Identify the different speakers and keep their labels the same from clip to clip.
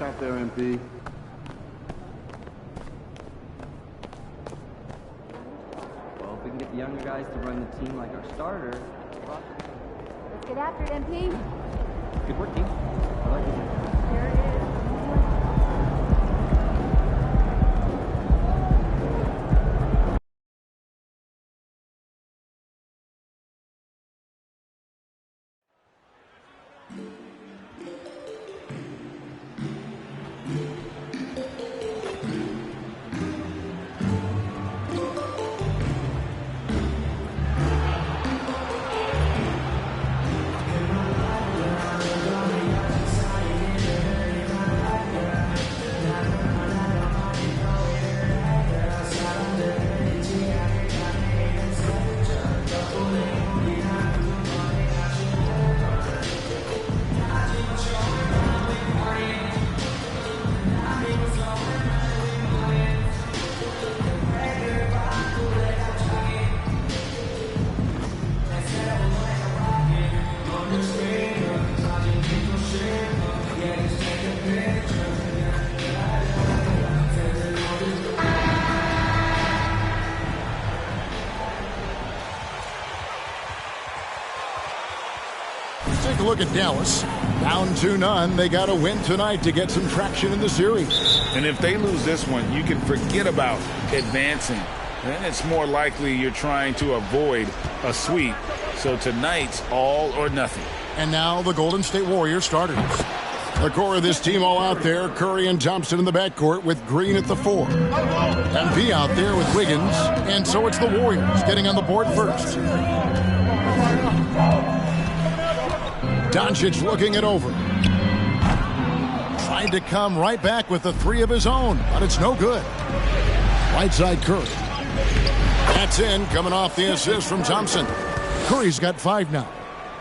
Speaker 1: Start there, MP.
Speaker 2: Well, if we can get the younger guys to run the team like our starter.
Speaker 3: Let's get after it, MP.
Speaker 2: Good work, team. I like it.
Speaker 3: Here it is.
Speaker 4: Take a look at Dallas. Down 2-0. They got to win tonight to get some traction in the series.
Speaker 5: And if they lose this one, you can forget about advancing. Then it's more likely you're trying to avoid a sweep. So tonight's all or nothing.
Speaker 4: And now the Golden State Warriors starters. The core of this team all out there. Curry and Thompson in the backcourt with Green at the 4. MP out there with Wiggins. And so it's the Warriors getting on the board first. Doncic looking it over. Tried to come right back with the 3 of his own, but it's no good. Right side Curry. That's in, coming off the assist from Thompson. Curry's got 5 now.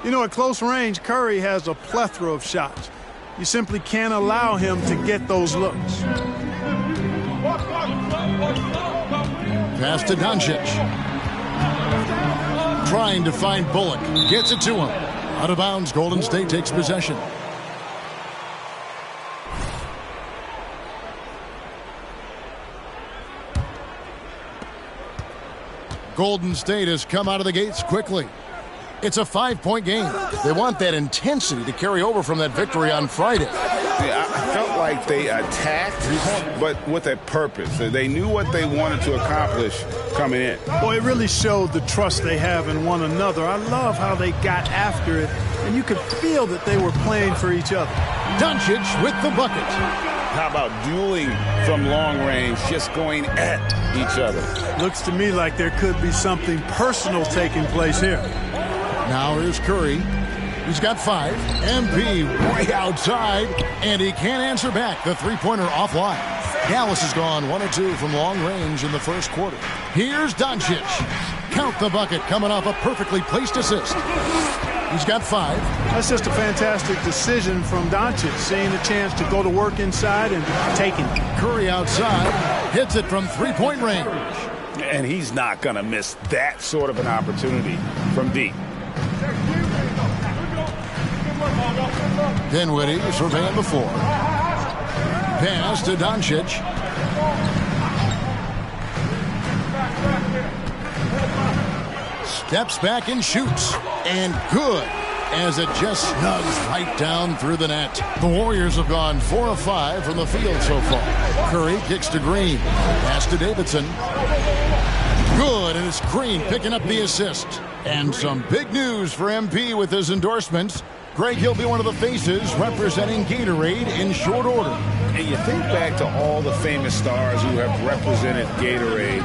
Speaker 6: You know, at close range, Curry has a plethora of shots. You simply can't allow him to get those looks.
Speaker 4: Pass to Doncic. Trying to find Bullock. Gets it to him. Out of bounds, Golden State takes possession. Golden State has come out of the gates quickly. It's a 5-point game. They want that intensity to carry over from that victory on Friday.
Speaker 5: Yeah, I felt like they attacked, but with a purpose. They knew what they wanted to accomplish coming in.
Speaker 6: Boy, it really showed the trust they have in one another. I love how they got after it, and you could feel that they were playing for each other.
Speaker 4: Doncic with the bucket.
Speaker 5: How about dueling from long range, just going at each other?
Speaker 6: Looks to me like there could be something personal taking place here.
Speaker 4: Now here's Curry. He's got 5. MP way outside, and he can't answer back. The three-pointer offline. Dallas has gone 1 of 2 from long range in the first quarter. Here's Doncic. Count the bucket coming off a perfectly placed assist. He's got 5.
Speaker 6: That's just a fantastic decision from Doncic, seeing a chance to go to work inside and taking it.
Speaker 4: Curry outside, hits it from three-point range.
Speaker 5: And he's not going to miss that sort of an opportunity from deep.
Speaker 4: Dinwiddie surveying the floor. Pass to Doncic. Steps back and shoots. And good, as it just snugs right down through the net. The Warriors have gone 4 of 5 from the field so far. Curry kicks to Green. Pass to Davidson. Good, and it's Green picking up the assist. And some big news for MP with his endorsements. Greg, he'll be one of the faces representing Gatorade in short order.
Speaker 5: And you think back to all the famous stars who have represented Gatorade.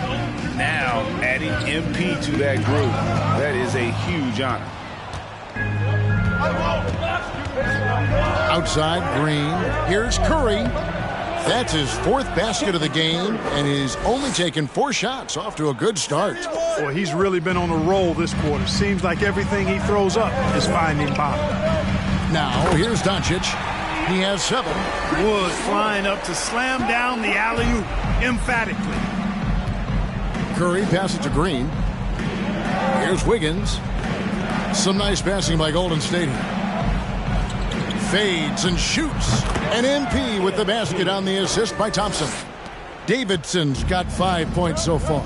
Speaker 5: Now, adding MP to that group, that is a huge honor.
Speaker 4: Outside, Green. Here's Curry. That's his 4th basket of the game, and he's only taken 4 shots. Off to a good start.
Speaker 6: Boy, he's really been on a roll this quarter. Seems like everything he throws up is finding bottom.
Speaker 4: Now, here's Doncic. He has 7.
Speaker 6: Wood flying up to slam down the alley-oop emphatically.
Speaker 4: Curry passes to Green. Here's Wiggins. Some nice passing by Golden State. fades and shoots. And MP with the basket on the assist by Thompson. Davidson's got 5 points so far.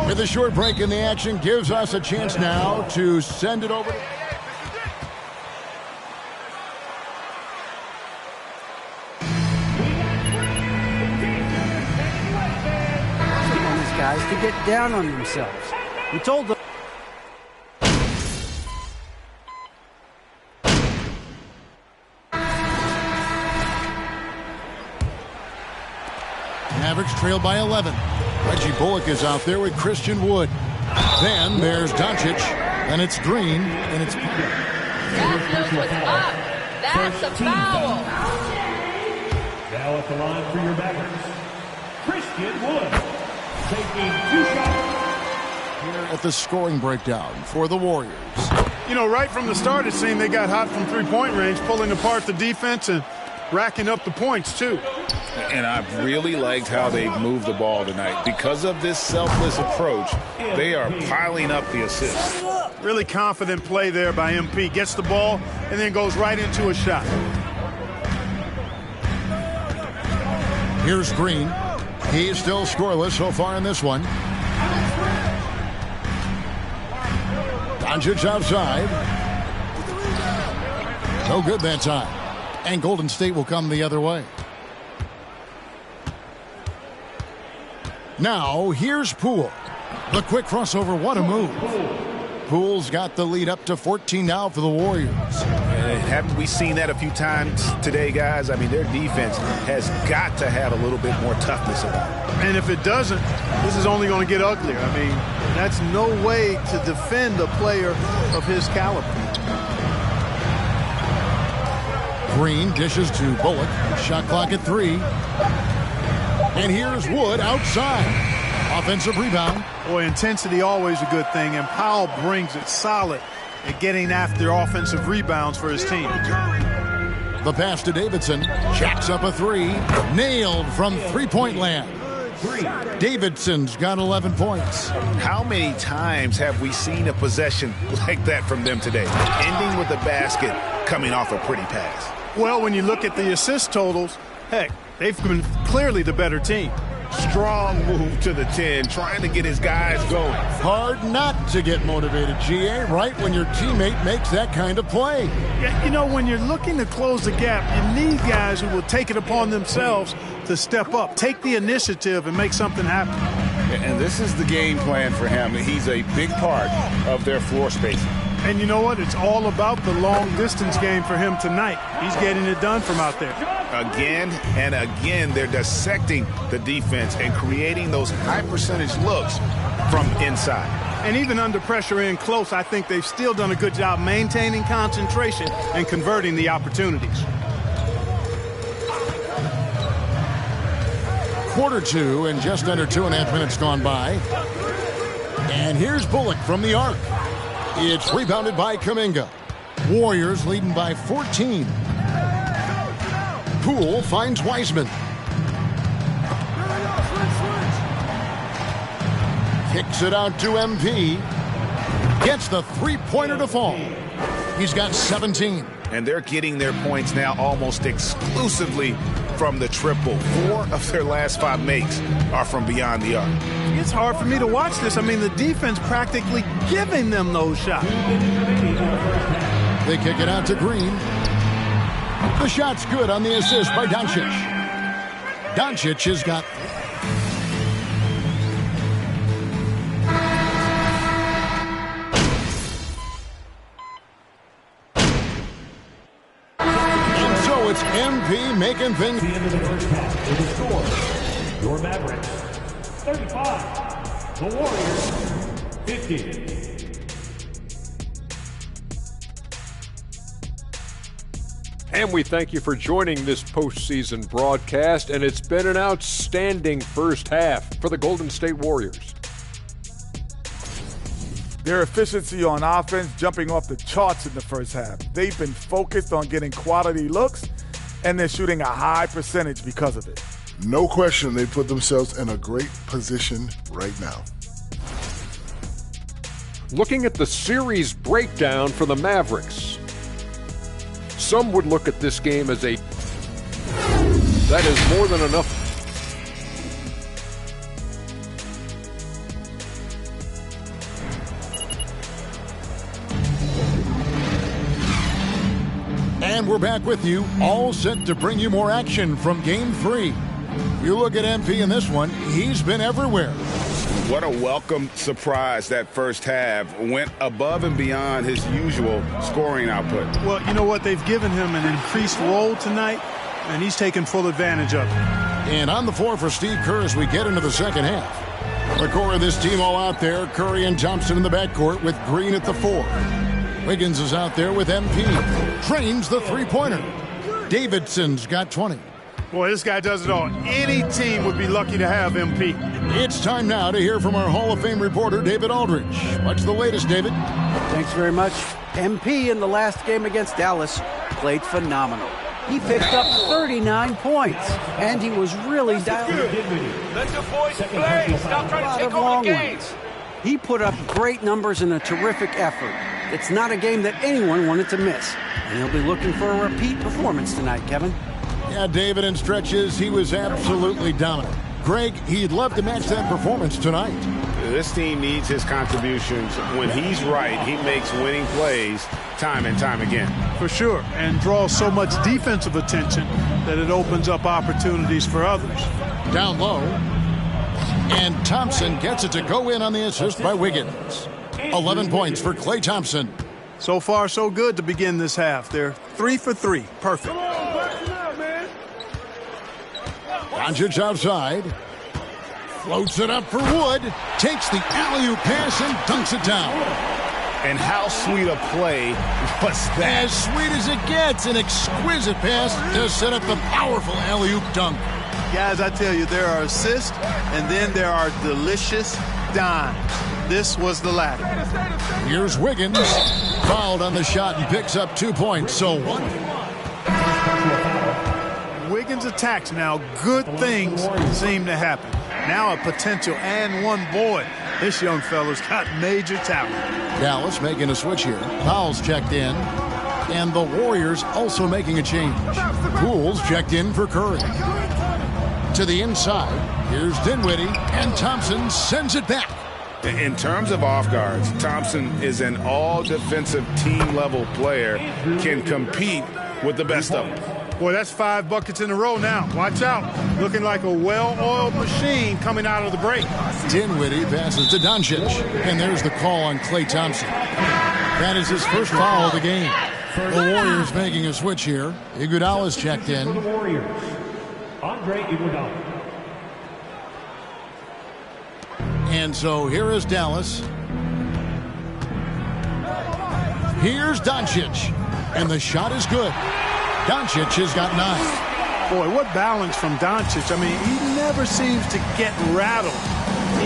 Speaker 4: With a short break in the action, gives us a chance now to send it over.
Speaker 1: These guys to get down on themselves. We told them.
Speaker 4: Mavericks trail by 11. Reggie Bullock is out there with Christian Wood. Then there's Doncic, and it's Green, and it's...
Speaker 7: That was up. That's a foul.
Speaker 8: Now at the line for your Mavericks, Christian Wood, taking 2 shots.
Speaker 4: Here at the scoring breakdown for the Warriors.
Speaker 6: You know, right from the start, it seemed they got hot from three-point range, pulling apart the defense and racking up the points, too.
Speaker 5: And I've really liked how they've moved the ball tonight. Because of this selfless approach, they are piling up the assists.
Speaker 6: Really confident play there by MP. Gets the ball and then goes right into a shot.
Speaker 4: Here's Green. He's still scoreless so far in this one. Doncic outside. No good that time. And Golden State will come the other way. Now, here's Poole. The quick crossover, what a move. Poole's got the lead up to 14 now for the Warriors.
Speaker 5: Haven't we seen that a few times today, guys? I mean, their defense has got to have a little bit more toughness about it.
Speaker 6: And if it doesn't, this is only going to get uglier. I mean, that's no way to defend a player of his caliber.
Speaker 4: Green dishes to Bullock. Shot clock at 3. And here's Wood outside. Offensive rebound.
Speaker 6: Boy, intensity always a good thing, and Powell brings it solid at getting after offensive rebounds for his team.
Speaker 4: The pass to Davidson. Jacks up a 3. Nailed from three-point land. Davidson's got 11 points.
Speaker 5: How many times have we seen a possession like that from them today? Ending with a basket, coming off a pretty pass.
Speaker 6: Well, when you look at the assist totals, heck, they've been clearly the better team.
Speaker 5: Strong move to the 10, trying to get his guys going.
Speaker 4: Hard not to get motivated, GA, right when your teammate makes that kind of play.
Speaker 6: Yeah, you know, when you're looking to close the gap, you need guys who will take it upon themselves to step up, take the initiative, and make something happen.
Speaker 5: And this is the game plan for him. He's a big part of their floor spacing.
Speaker 6: And you know what? It's all about the long-distance game for him tonight. He's getting it done from out there.
Speaker 5: Again and again, they're dissecting the defense and creating those high-percentage looks from inside.
Speaker 6: And even under pressure in close, I think they've still done a good job maintaining concentration and converting the opportunities.
Speaker 4: Quarter 2 and just under 2.5 minutes gone by. And here's Bullock from the arc. It's rebounded by Kuminga. Warriors leading by 14. Poole finds Wiseman. Kicks it out to MP. Gets the three-pointer to fall. He's got 17.
Speaker 5: And they're getting their points now almost exclusively from the triple. 4 of their last 5 makes are from beyond the arc.
Speaker 6: It's hard for me to watch this. I mean, the defense practically giving them those shots.
Speaker 4: They kick it out to Green. The shot's good on the assist by Doncic. Doncic has got... And so it's MP making things...
Speaker 8: The end of the first half. It is score. Your Mavericks, 35. The Warriors, 50.
Speaker 9: And we thank you for joining this postseason broadcast, and it's been an outstanding first half for the Golden State Warriors.
Speaker 10: Their efficiency on offense jumping off the charts in the first half. They've been focused on getting quality looks, and they're shooting a high percentage because of it.
Speaker 11: No question they put themselves in a great position right now.
Speaker 9: Looking at the series breakdown for the Mavericks. Some would look at this game as that is more than enough.
Speaker 4: And we're back with you, all set to bring you more action from Game 3. You look at MP in this one, he's been everywhere.
Speaker 5: What a welcome surprise that first half. Went above and beyond his usual scoring output.
Speaker 6: Well, you know what? They've given him an increased role tonight, and he's taken full advantage of it.
Speaker 4: And on the floor for Steve Kerr as we get into the second half. The core of this team all out there, Curry and Thompson in the backcourt with Green at the 4. Wiggins is out there with MP. Trains the three-pointer. Davidson's got 20.
Speaker 6: Boy, this guy does it all. Any team would be lucky to have MP.
Speaker 4: It's time now to hear from our Hall of Fame reporter, David Aldridge. What's the latest, David?
Speaker 1: Thanks very much. MP in the last game against Dallas played phenomenal. He picked up 39 points, and he was really dialed in.
Speaker 12: Let the boys play. Stop trying to take over the game.
Speaker 1: He put up great numbers in a terrific effort. It's not a game that anyone wanted to miss, and he'll be looking for a repeat performance tonight, Kevin.
Speaker 4: Yeah, David, in stretches, he was absolutely dominant. Greg, he'd love to match that performance tonight.
Speaker 5: This team needs his contributions. When he's right, he makes winning plays time and time again.
Speaker 6: For sure, and draws so much defensive attention that it opens up opportunities for others.
Speaker 4: Down low, and Thompson gets it to go in on the assist by Wiggins. 11 points for Klay Thompson.
Speaker 6: So far, so good to begin this half. They're 3 for 3. Perfect.
Speaker 4: Doncic outside. Floats it up for Wood. Takes the alley-oop pass and dunks it down.
Speaker 5: And how sweet a play was that?
Speaker 4: As sweet as it gets. An exquisite pass to set up the powerful alley-oop dunk.
Speaker 6: Guys, I tell you, there are assists, and then there are delicious dimes. This was the latter.
Speaker 4: Here's Wiggins. Fouled on the shot and picks up 2 points. So 1.
Speaker 6: Wiggins attacks now. Good things seem to happen. Now a potential and one. Boy, this young fella's got major talent.
Speaker 4: Dallas making a switch here. Powell's checked in. And the Warriors also making a change. Poole's checked in for Curry. To the inside. Here's Dinwiddie. And Thompson sends it back.
Speaker 5: In terms of off guards, Thompson is an all-defensive team-level player, can compete with the best of them.
Speaker 6: Boy, that's 5 buckets in a row now. Watch out. Looking like a well-oiled machine coming out of the break.
Speaker 4: Dinwiddie passes to Doncic. And there's the call on Klay Thompson. That is his first foul of the game. The Warriors making a switch here. Iguodala's checked in.
Speaker 8: For the Warriors, Andre Iguodala.
Speaker 4: And so here is Dallas. Here's Doncic. And the shot is good. Doncic has got 9.
Speaker 6: Boy, what balance from Doncic. I mean, he never seems to get rattled,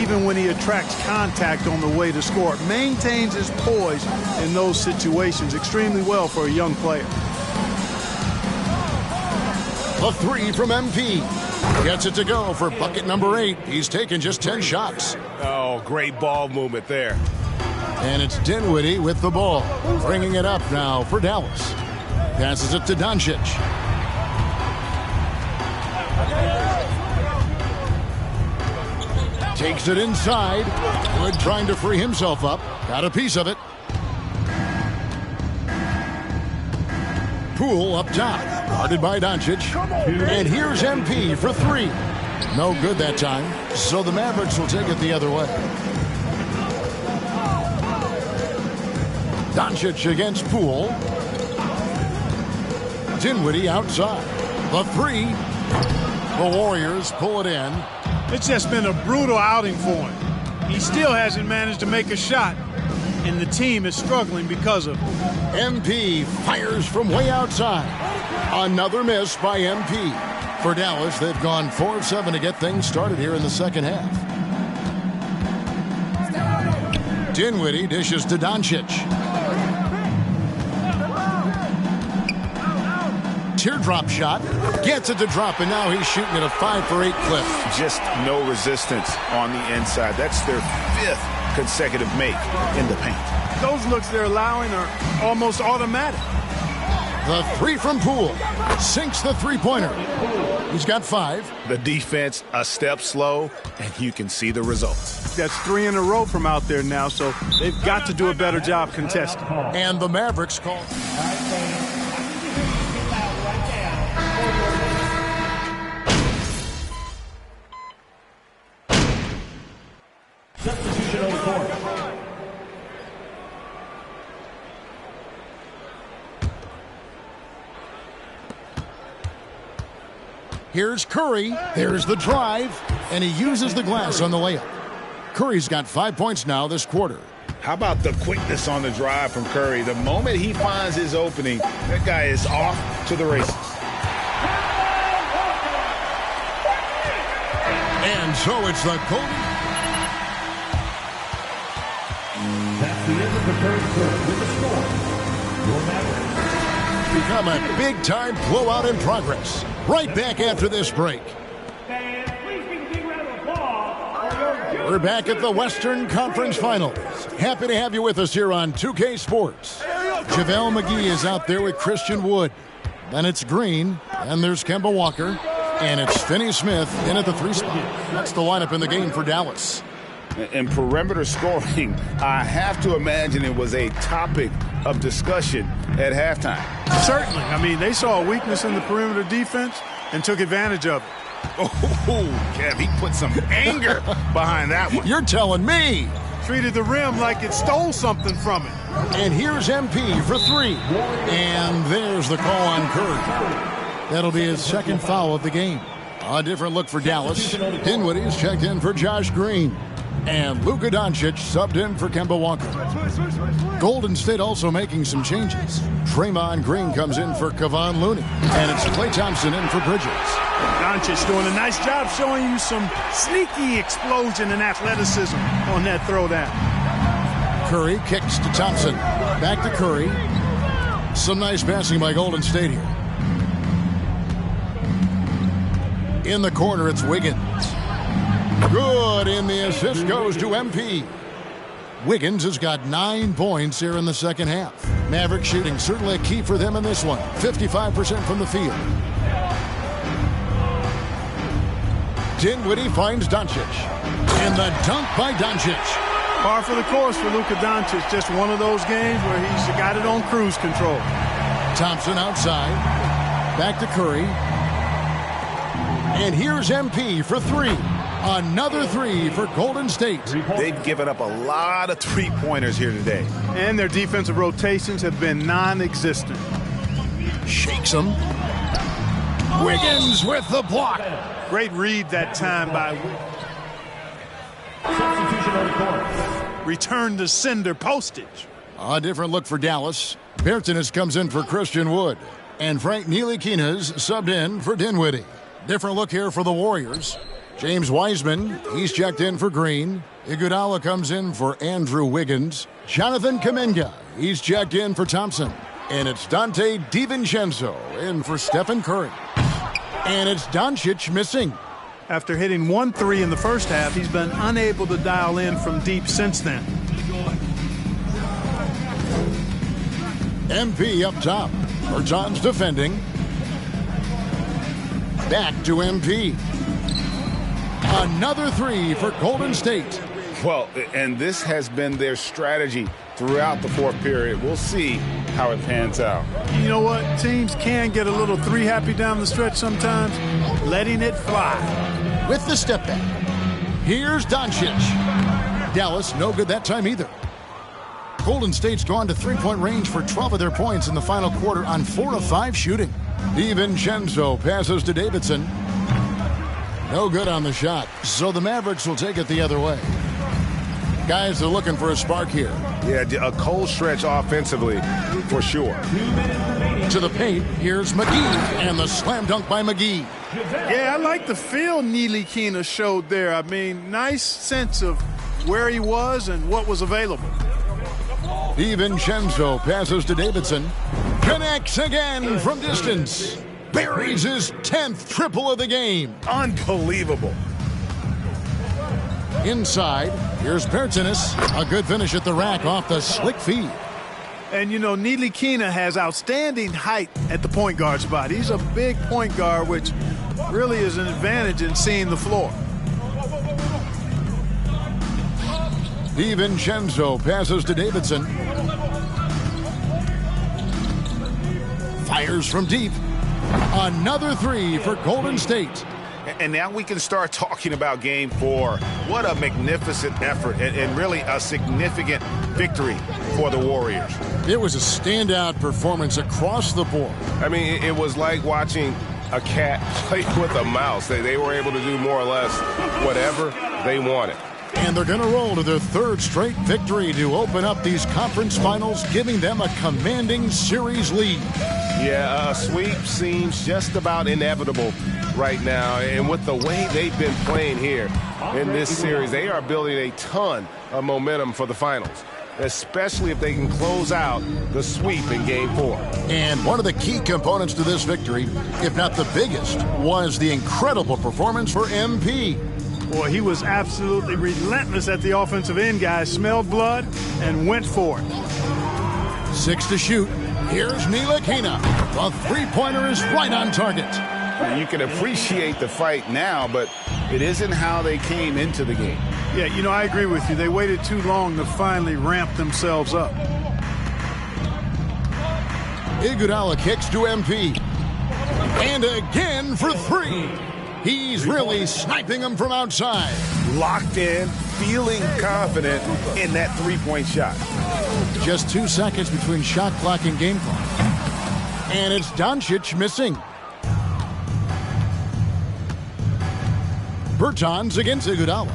Speaker 6: even when he attracts contact on the way to score. Maintains his poise in those situations extremely well for a young player.
Speaker 4: The 3 from MP. Gets it to go for bucket number 8. He's taken just 10 shots.
Speaker 5: Oh, great ball movement there.
Speaker 4: And it's Dinwiddie with the ball. Bringing it up now for Dallas. Passes it to Doncic. Takes it inside. Wood trying to free himself up. Got a piece of it. Poole up top. Guarded by Doncic. And here's MP for 3. No good that time. So the Mavericks will take it the other way. Doncic against Poole. Dinwiddie outside. The 3. The Warriors pull it in.
Speaker 6: It's just been a brutal outing for him. He still hasn't managed to make a shot, and the team is struggling because of it.
Speaker 4: MP fires from way outside. Another miss by MP. For Dallas, they've gone 4 of 7 to get things started here in the second half. Dinwiddie dishes to Doncic. Teardrop shot. Gets it to drop, and now he's shooting at a 5 for 8 clip.
Speaker 5: Just no resistance on the inside. That's their 5th consecutive make in the paint.
Speaker 6: Those looks they're allowing are almost automatic.
Speaker 4: The three from Poole. Sinks the three-pointer. He's got 5.
Speaker 5: The defense a step slow, and you can see the results.
Speaker 6: That's 3 in a row from out there now, so they've got to do a better job contesting.
Speaker 4: And the Mavericks call.
Speaker 8: Substitution on the court.
Speaker 4: Here's Curry. There's the drive, and he uses the glass on the layup. Curry's got 5 points now this quarter.
Speaker 5: How about the quickness on the drive from Curry? The moment he finds his opening, that guy is off to the races.
Speaker 4: And so it's the Golden.
Speaker 8: That's the end of the third quarter with the score. Your Mavericks.
Speaker 4: Become a big-time blowout in progress. Right back after this break.
Speaker 8: And please give a big round of applause for your
Speaker 4: We're back at the Western Conference Finals. Happy to have you with us here on 2K Sports. JaVale McGee is out there with Christian Wood. Then it's Green, and there's Kemba Walker, and it's Finney Smith in at the 3 spot. That's the lineup in the game for Dallas.
Speaker 5: In perimeter scoring, I have to imagine it was a topic of discussion at halftime.
Speaker 6: Certainly. I mean, they saw a weakness in the perimeter defense and took advantage of it.
Speaker 5: Oh, Kev, he put some anger behind that one.
Speaker 4: You're telling me.
Speaker 6: Treated the rim like it stole something from it.
Speaker 4: And here's MP for 3. And there's the call on Curry. That'll be his second foul of the game. A different look for Dallas. Dinwiddie's checked in for Josh Green. And Luka Doncic subbed in for Kemba Walker. Golden State also making some changes. Draymond Green comes in for Kevon Looney. And it's Klay Thompson in for Bridges.
Speaker 6: Doncic doing a nice job showing you some sneaky explosion and athleticism on that throwdown.
Speaker 4: Curry kicks to Thompson. Back to Curry. Some nice passing by Golden State here. In the corner, it's Wiggins. Good, and the assist goes to MP. Wiggins has got 9 points here in the second half. Maverick shooting certainly a key for them in this one. 55% from the field. Dinwiddie finds Doncic. And the dunk by Doncic.
Speaker 6: Par for the course for Luka Doncic. Just one of those games where he's got it on cruise control.
Speaker 4: Thompson outside. Back to Curry. And here's MP for 3. Another 3 for Golden State.
Speaker 5: They've given up a lot of three-pointers here today.
Speaker 6: And their defensive rotations have been non-existent.
Speaker 4: Shakes them. Wiggins with the block.
Speaker 6: Great read that time by
Speaker 8: substitution on the court.
Speaker 6: Return to sender postage.
Speaker 4: A different look for Dallas. Bertans comes in for Christian Wood. And Frank Ntilikina's subbed in for Dinwiddie. Different look here for the Warriors. James Wiseman, he's checked in for Green. Iguodala comes in for Andrew Wiggins. Jonathan Kuminga, he's checked in for Thompson. And it's Dante DiVincenzo in for Stephen Curry. And it's Doncic missing.
Speaker 6: After hitting 1 3 in the first half, he's been unable to dial in from deep since then.
Speaker 4: MP up top. Bertans defending. Back to MP. Another 3 for Golden State.
Speaker 5: Well, and this has been their strategy throughout the fourth period. We'll see how it pans out.
Speaker 6: You know what? Teams can get a little 3 happy down the stretch sometimes. Letting it fly.
Speaker 4: With the step back. Here's Doncic. Dallas, no good that time either. Golden State's gone to 3-point range for 12 of their points in the final quarter on 4 of 5 shooting. DiVincenzo passes to Davidson. No good on the shot, so the Mavericks will take it the other way. Guys are looking for a spark here.
Speaker 5: Yeah, a cold stretch offensively, for sure.
Speaker 4: To the paint, here's McGee, and the slam dunk by McGee.
Speaker 6: Yeah, I like the feel Ntilikina showed there. I mean, nice sense of where he was and what was available.
Speaker 4: DiVincenzo passes to Davidson. Connects again from distance. Buries his 10th triple of the game.
Speaker 5: Unbelievable.
Speaker 4: Inside, here's Bertans. A good finish at the rack off the slick feed.
Speaker 6: And, you know, Ntilikina has outstanding height at the point guard spot. He's a big point guard, which really is an advantage in seeing the floor.
Speaker 4: DiVincenzo passes to Davidson. Fires from deep. Another three for Golden State.
Speaker 13: And now we can start talking about Game 4. What a magnificent effort and really a significant victory for the Warriors.
Speaker 4: It was a standout performance across the board.
Speaker 14: I mean, it was like watching a cat play with a mouse. They were able to do more or less whatever they wanted.
Speaker 4: And they're going to roll to their third straight victory to open up these conference finals, giving them a commanding series lead.
Speaker 14: Yeah, a sweep seems just about inevitable right now. And with the way they've been playing here in this series, they are building a ton of momentum for the finals, especially if they can close out the sweep in Game 4.
Speaker 4: And one of the key components to this victory, if not the biggest, was the incredible performance for MP.
Speaker 6: Boy, he was absolutely relentless at the offensive end, guys. Smelled blood and went for it.
Speaker 4: 6 to shoot. Here's Ntilikina. The three-pointer is right on target.
Speaker 13: You can appreciate the fight now, but it isn't how they came into the game.
Speaker 6: Yeah, you know, I agree with you. They waited too long to finally ramp themselves up.
Speaker 4: Iguodala kicks to MP. And again for three. He's really sniping them from outside.
Speaker 13: Locked in, feeling confident in that three-point shot.
Speaker 4: Just 2 seconds between shot clock and game clock. And it's Doncic missing. Bertans against Iguodala.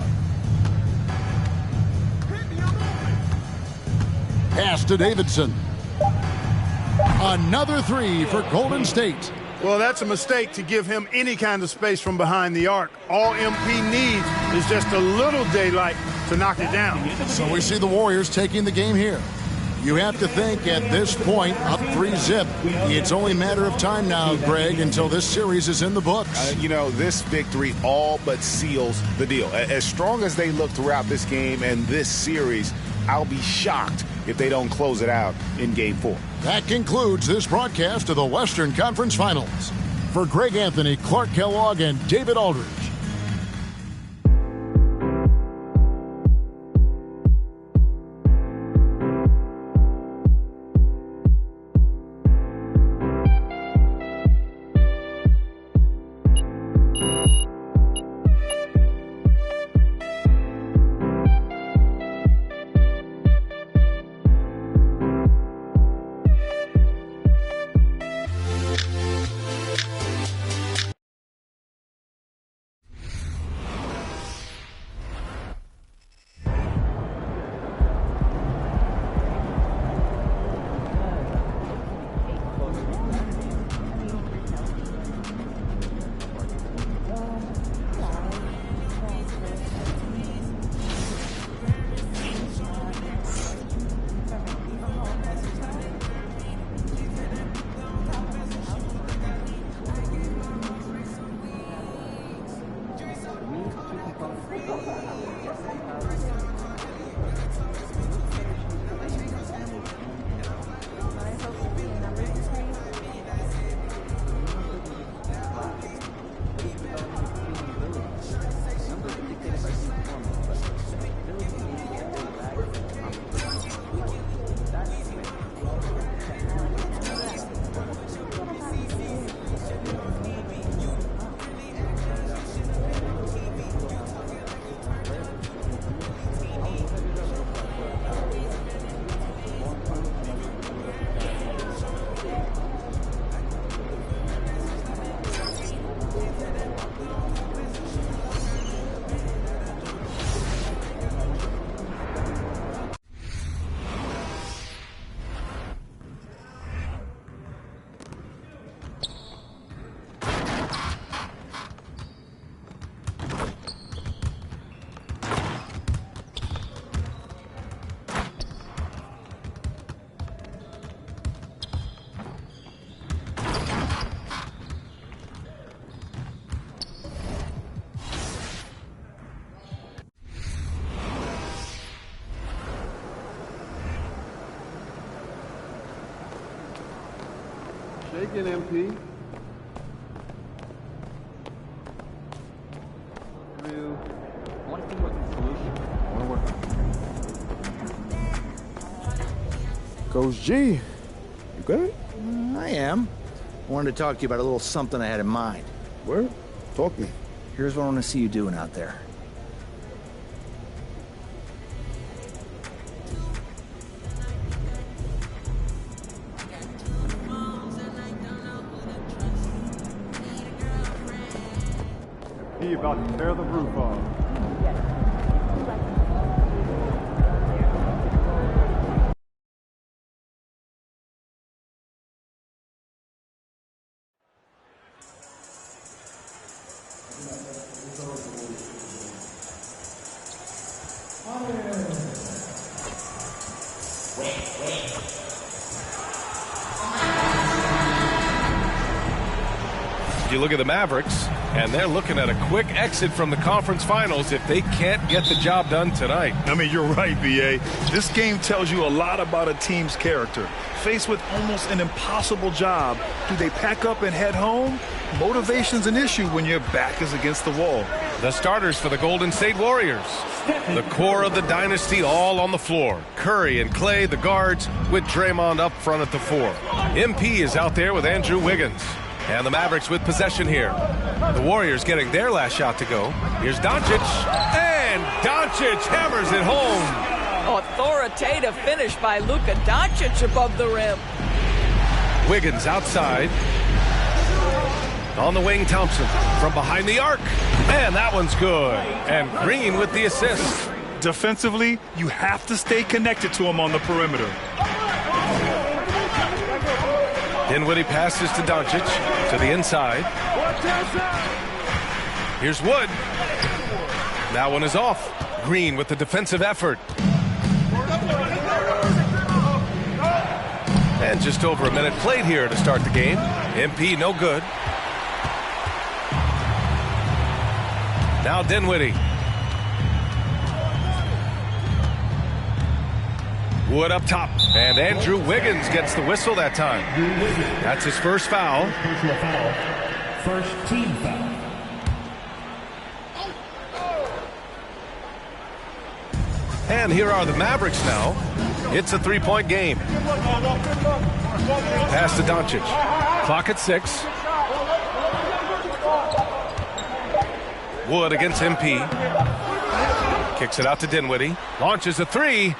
Speaker 4: Pass to Davidson. Another three for Golden State.
Speaker 6: Well, that's a mistake to give him any kind of space from behind the arc. All MP needs is just a little daylight to knock it down.
Speaker 4: So we see the Warriors taking the game here. You have to think at this point, up 3-zip, it's only a matter of time now, Greg, until this series is in the books.
Speaker 13: You know, this victory all but seals the deal. As strong as they look throughout this game and this series, I'll be shocked if they don't close it out in Game 4.
Speaker 4: That concludes this broadcast of the Western Conference Finals. For Greg Anthony, Clark Kellogg, and David Aldridge,
Speaker 15: Take it, MP.
Speaker 2: Through. I want to see what's the solution. I want to work.
Speaker 16: Coach G, you good?
Speaker 17: I am. I wanted to talk to you about a little something I had in mind.
Speaker 16: Where? Talk me.
Speaker 17: Here's what I want to see you doing out there.
Speaker 15: He about to tear the roof off.
Speaker 14: You look at the Mavericks, and they're looking at a quick exit from the conference finals if they can't get the job done tonight.
Speaker 18: I mean, you're right, B.A. This game tells you a lot about a team's character. Faced with almost an impossible job, do they pack up and head home? Motivation's an issue when your back is against the wall.
Speaker 14: The starters for the Golden State Warriors. The core of the dynasty all on the floor. Curry and Clay, the guards, with Draymond up front at the 4. MP is out there with Andrew Wiggins. And the Mavericks with possession here. The Warriors getting their last shot to go. Here's Doncic. And Doncic hammers it home.
Speaker 19: Authoritative finish by Luka Doncic above the rim.
Speaker 14: Wiggins outside. On the wing, Thompson from behind the arc. And that one's good. And Green with the assist.
Speaker 18: Defensively, you have to stay connected to him on the perimeter.
Speaker 14: Dinwiddie passes to Doncic to the inside. Here's Wood. That one is off. Green with the defensive effort. And just over a minute played here to start the game. MP no good. Now Dinwiddie. Wood up top, and Andrew Wiggins gets the whistle that time. That's his first foul.
Speaker 8: First team foul.
Speaker 14: And here are the Mavericks now. It's a three-point game. Pass to Doncic. Clock at 6. Wood against MP. Kicks it out to Dinwiddie. Launches a 3.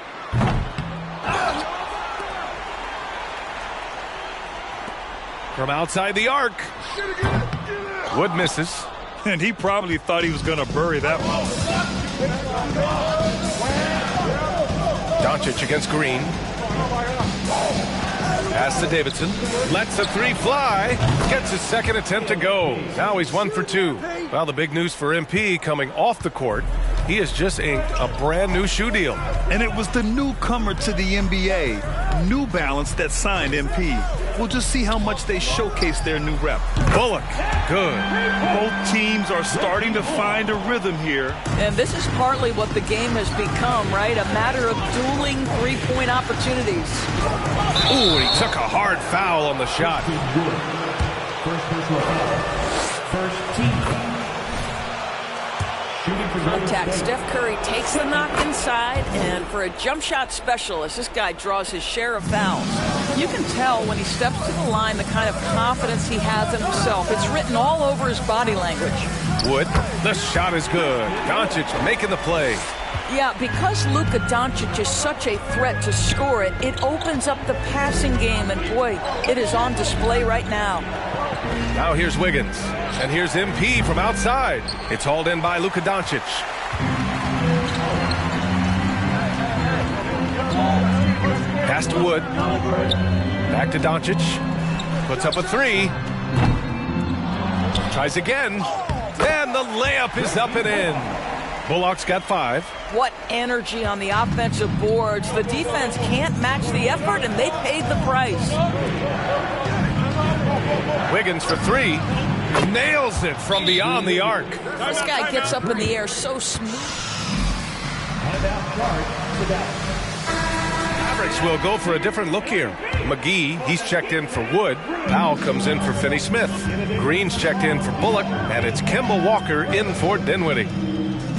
Speaker 14: From outside the arc. Wood misses.
Speaker 18: And he probably thought he was going to bury that one.
Speaker 14: Doncic against Green. Pass to Davidson. Lets a 3 fly. Gets his second attempt to go. Now he's 1 for 2. Well, the big news for MP coming off the court. He has just inked a brand new shoe deal.
Speaker 18: And it was the newcomer to the NBA, New Balance, that signed MP. We'll just see how much they showcase their new rep.
Speaker 14: Bullock, good.
Speaker 18: Both teams are starting to find a rhythm here.
Speaker 19: And this is partly what the game has become, right? A matter of dueling three-point opportunities.
Speaker 14: Ooh, he took a hard foul on the shot.
Speaker 8: First personal foul. First team foul.
Speaker 19: Contact. Steph Curry takes the knock inside, and for a jump shot specialist, this guy draws his share of fouls. You can tell when he steps to the line the kind of confidence he has in himself. It's written all over his body language.
Speaker 14: Wood, the shot is good. Doncic making the play.
Speaker 19: Yeah, because Luka Doncic is such a threat to score it, it opens up the passing game, and boy, it is on display right now.
Speaker 14: Now here's Wiggins, and here's MP from outside. It's hauled in by Luka Doncic. Pass to Wood. Back to Doncic. Puts up a 3. Tries again. And the layup is up and in. Bullock's got 5.
Speaker 19: What energy on the offensive boards. The defense can't match the effort, and they paid the price.
Speaker 14: Wiggins for 3. Nails it from beyond the arc.
Speaker 19: This guy gets up in the air so smooth.
Speaker 14: Mavericks will go for a different look here. McGee, he's checked in for Wood. Powell comes in for Finney Smith. Green's checked in for Bullock, and it's Kemba Walker in for Dinwiddie.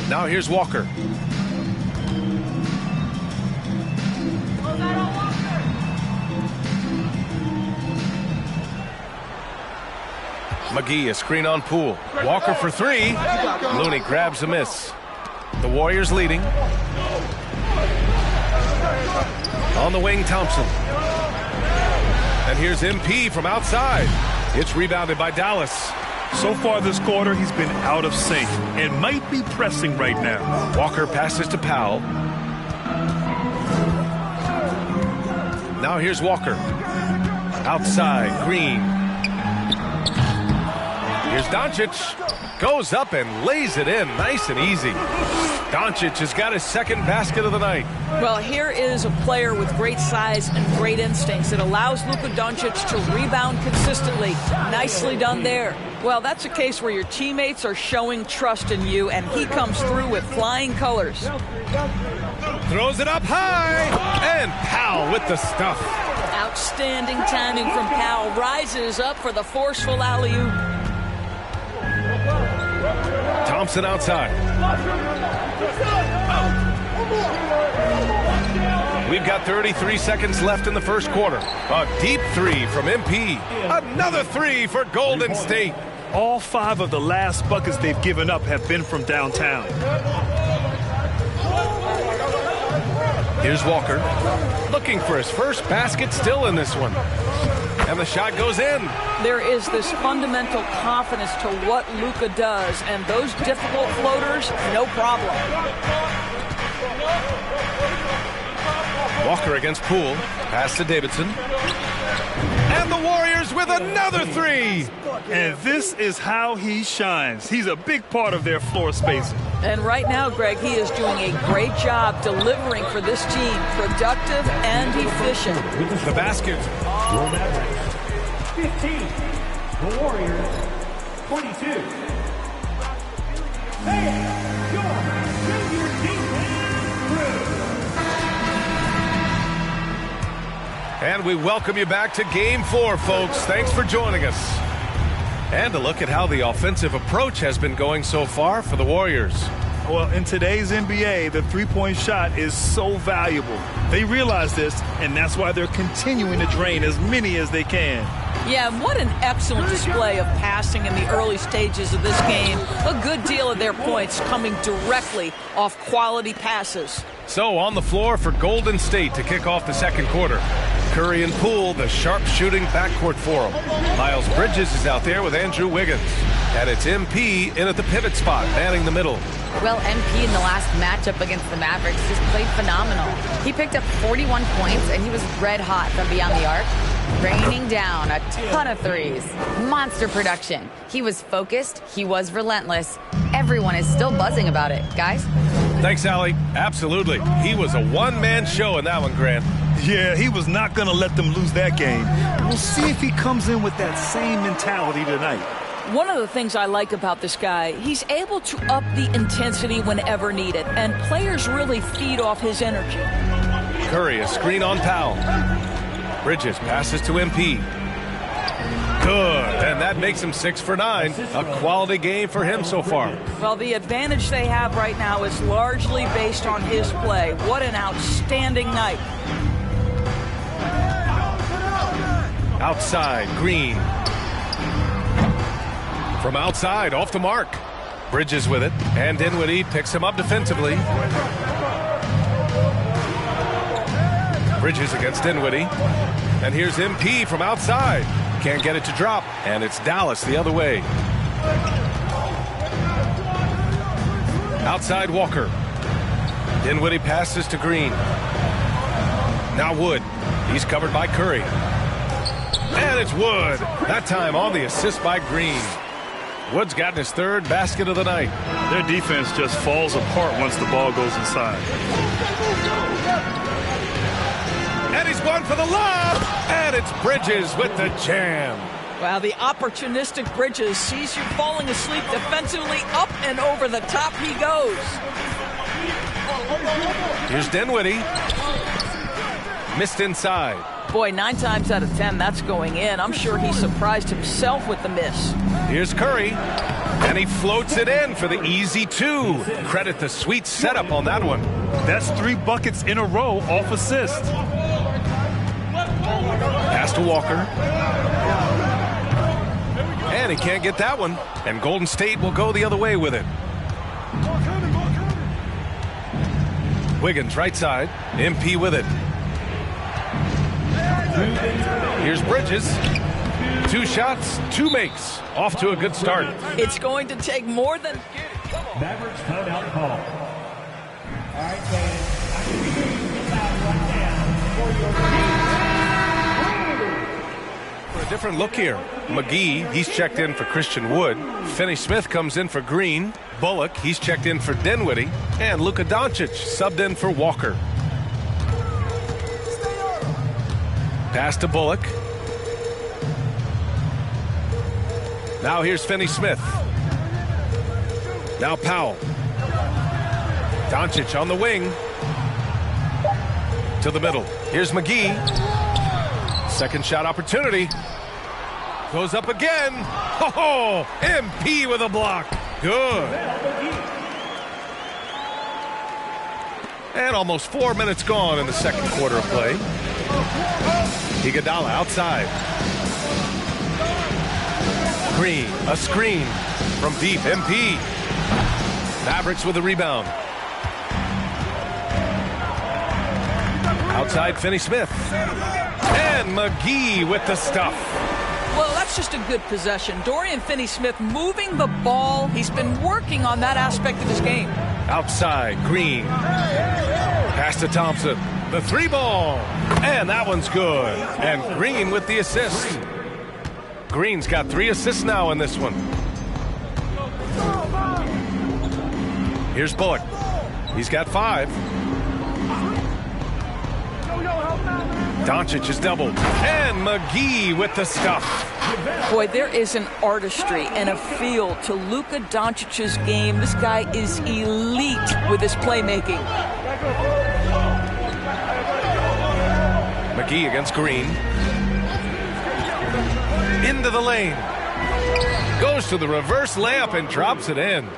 Speaker 14: Now here's Walker. McGee, a screen on Poole. Walker for three. Looney grabs a miss. The Warriors leading. On the wing, Thompson. And here's MP from outside. It's rebounded by Dallas.
Speaker 18: So far this quarter, he's been out of sync and might be pressing right now.
Speaker 14: Walker passes to Powell. Now here's Walker. Outside, Green. Here's Doncic. Goes up and lays it in nice and easy. Doncic has got his second basket of the night.
Speaker 19: Well, here is a player with great size and great instincts. It allows Luka Doncic to rebound consistently. Nicely done there. Well, that's a case where your teammates are showing trust in you, and he comes through with flying colors.
Speaker 14: Throws it up high, and Powell with the stuff.
Speaker 19: Outstanding timing from Powell. Rises up for the forceful alley-oop.
Speaker 14: Thompson outside. We've got 33 seconds left in the first quarter. A deep three from MP. Another three for Golden State.
Speaker 18: All 5 of the last buckets they've given up have been from downtown.
Speaker 14: Here's Walker. Looking for his first basket still in this one. And the shot goes in.
Speaker 19: There is this fundamental confidence to what Luka does, and those difficult floaters, no problem.
Speaker 14: Walker against Poole. Pass to Davidson. And the Warriors with another three.
Speaker 18: And this is how he shines. He's a big part of their floor spacing.
Speaker 19: And right now, Greg, he is doing a great job delivering for this team. Productive and efficient.
Speaker 14: The basket.
Speaker 8: 15. The Warriors, 22. Hey, your junior defense crew.
Speaker 14: And we welcome you back to Game 4, folks. Thanks for joining us. And a look at how the offensive approach has been going so far for the Warriors.
Speaker 18: Well, in today's NBA, the three-point shot is so valuable. They realize this, and that's why they're continuing to drain as many as they can.
Speaker 19: Yeah, what an excellent display of passing in the early stages of this game. A good deal of their points coming directly off quality passes.
Speaker 14: So on the floor for Golden State to kick off the second quarter. Curry and Poole, the sharp-shooting backcourt for them. Miles Bridges is out there with Andrew Wiggins. And it's MP in at the pivot spot, manning the middle.
Speaker 20: Well, MP in the last matchup against the Mavericks just played phenomenal. He picked up 41 points, and he was red hot from beyond the arc, raining down a ton of threes. Monster production. He was focused. He was relentless. Everyone is still buzzing about it. Guys?
Speaker 14: Thanks, Allie. Absolutely. He was a one-man show in that one, Grant.
Speaker 18: Yeah, he was not going to let them lose that game. We'll see if he comes in with that same mentality tonight.
Speaker 19: One of the things I like about this guy, he's able to up the intensity whenever needed, and players really feed off his energy.
Speaker 14: Curry, a screen on Powell. Bridges passes to MP. Good, and that makes him 6 for 9. A quality game for him so far.
Speaker 19: Well, the advantage they have right now is largely based on his play. What an outstanding night.
Speaker 14: Outside, Green. From outside, off the mark. Bridges with it, and Dinwiddie picks him up defensively. Bridges against Dinwiddie. And here's MP from outside. Can't get it to drop, and it's Dallas the other way. Outside Walker. Dinwiddie passes to Green. Now Wood. He's covered by Curry. And it's Wood. That time on the assist by Green. Wood's gotten his third basket of the night.
Speaker 18: Their defense just falls apart once the ball goes inside.
Speaker 14: And he's going for the lob. And it's Bridges with the jam.
Speaker 19: Wow, the opportunistic Bridges sees you falling asleep defensively. Up and over the top he goes.
Speaker 14: Here's Dinwiddie. Missed inside.
Speaker 19: Boy, 9 times out of 10, that's going in. I'm sure he surprised himself with the miss.
Speaker 21: Here's Curry, and he floats it in for the easy 2. Credit the sweet setup on that one.
Speaker 18: That's 3 buckets in a row off assist.
Speaker 21: Pass to Walker. And he can't get that one. And Golden State will go the other way with it. Wiggins right side. MP with it. Here's Bridges. 2 shots, 2 makes. Off to a good start.
Speaker 19: It's going to take more than...
Speaker 8: Mavericks timeout call. All right, fans. I can be doing this out right now for your
Speaker 21: For a different look here. McGee, he's checked in for Christian Wood. Finney Smith comes in for Green. Bullock, he's checked in for Dinwiddie. And Luka Doncic subbed in for Walker. Pass to Bullock. Now here's Finney Smith. Now Powell. Doncic on the wing. To the middle. Here's McGee. Second shot opportunity. Goes up again. Oh, MP with a block. Good. And almost 4 minutes gone in the second quarter of play. Iguodala outside. Green, a screen from deep. MP. Mavericks with a rebound. Outside Finney Smith. And McGee with the stuff.
Speaker 19: Well, that's just a good possession. Dorian Finney-Smith moving the ball. He's been working on that aspect of his game.
Speaker 21: Outside, Green. Pass to Thompson. The 3-ball. And that one's good. And Green with the assist. Green's got 3 assists now in this one. Here's Bullock. He's got 5. Doncic is doubled. And McGee with the stuff.
Speaker 19: Boy, there is an artistry and a feel to Luka Doncic's game. This guy is elite with his playmaking.
Speaker 21: McGee against Green. Into the lane. Goes to the reverse layup and drops it in.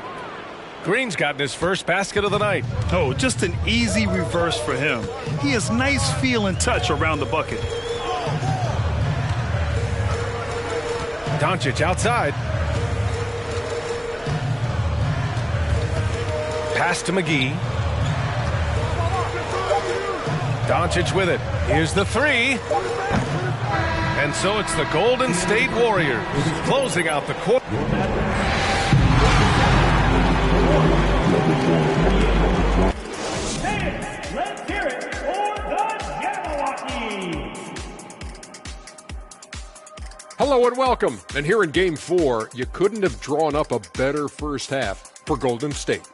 Speaker 21: Green's gotten his first basket of the night.
Speaker 18: Oh, just an easy reverse for him. He has nice feel and touch around the bucket.
Speaker 21: Doncic outside. Pass to McGee. Doncic with it. Here's the 3. And so it's the Golden State Warriors closing out the quarter.
Speaker 8: Let's hear it for the Jabberwocky.
Speaker 9: Hello and welcome. And here in Game 4, you couldn't have drawn up a better first half for Golden State.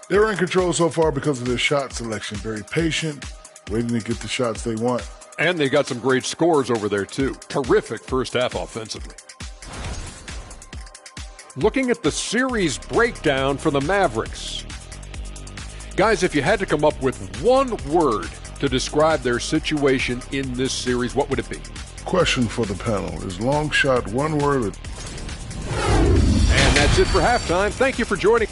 Speaker 11: They were in control so far because of their shot selection. Very patient, waiting to get the shots they want.
Speaker 9: And they got some great scores over there, too. Terrific first half offensively. Looking at the series breakdown for the Mavericks. Guys, if you had to come up with one word to describe their situation in this series, what would it be?
Speaker 11: Question for the panel. Is long shot one word?
Speaker 9: And that's it for halftime. Thank you for joining.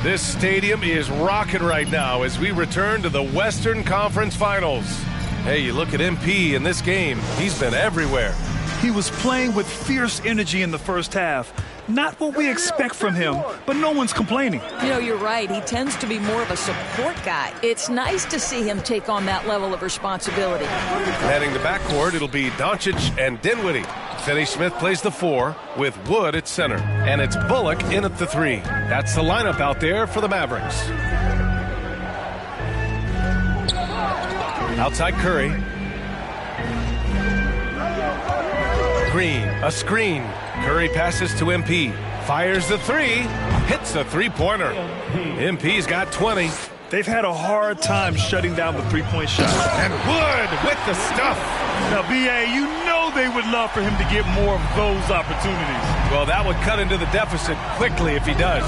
Speaker 21: This stadium is rocking right now as we return to the Western Conference Finals. Hey, you look at MP in this game, he's been everywhere.
Speaker 18: He was playing with fierce energy in the first half. Not what we expect from him, but no one's complaining.
Speaker 19: You know, you're right. He tends to be more of a support guy. It's nice to see him take on that level of responsibility.
Speaker 21: Heading the backcourt, it'll be Doncic and Dinwiddie. Finney Smith plays the 4 with Wood at center. And it's Bullock in at the 3. That's the lineup out there for the Mavericks. Outside Curry. Green, a screen. Curry passes to MP. Fires the 3. Hits the 3-pointer. MP's got 20.
Speaker 18: They've had a hard time shutting down the 3-point shot.
Speaker 21: And Wood with the stuff.
Speaker 18: Now, B.A., you know they would love for him to get more of those opportunities.
Speaker 21: Well, that would cut into the deficit quickly if he does.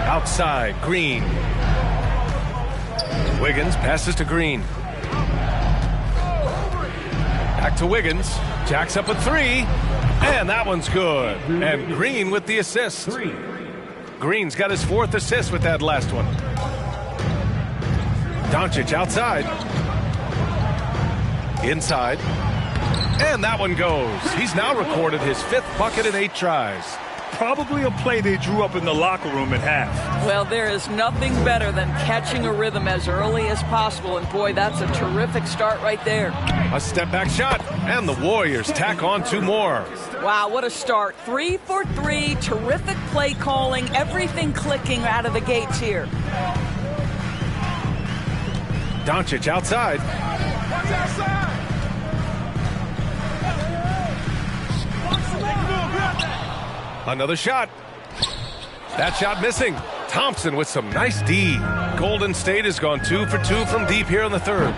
Speaker 21: Outside, Green. Wiggins passes to Green. Back to Wiggins. Jacks up a three. And that one's good. And Green with the assist. Green's got his 4th assist with that last one. Doncic outside. Inside. And that one goes. He's now recorded his 5th bucket in 8 tries.
Speaker 18: Probably a play they drew up in the locker room at half.
Speaker 19: Well, there is nothing better than catching a rhythm as early as possible. And boy, that's a terrific start right there.
Speaker 21: A step back shot. And the Warriors tack on 2 more.
Speaker 19: Wow, what a start. 3 for 3. Terrific play calling. Everything clicking out of the gates here.
Speaker 21: Doncic outside. Another shot. That shot missing. Thompson with some nice D. Golden State has gone 2 for 2 from deep here in the 3rd.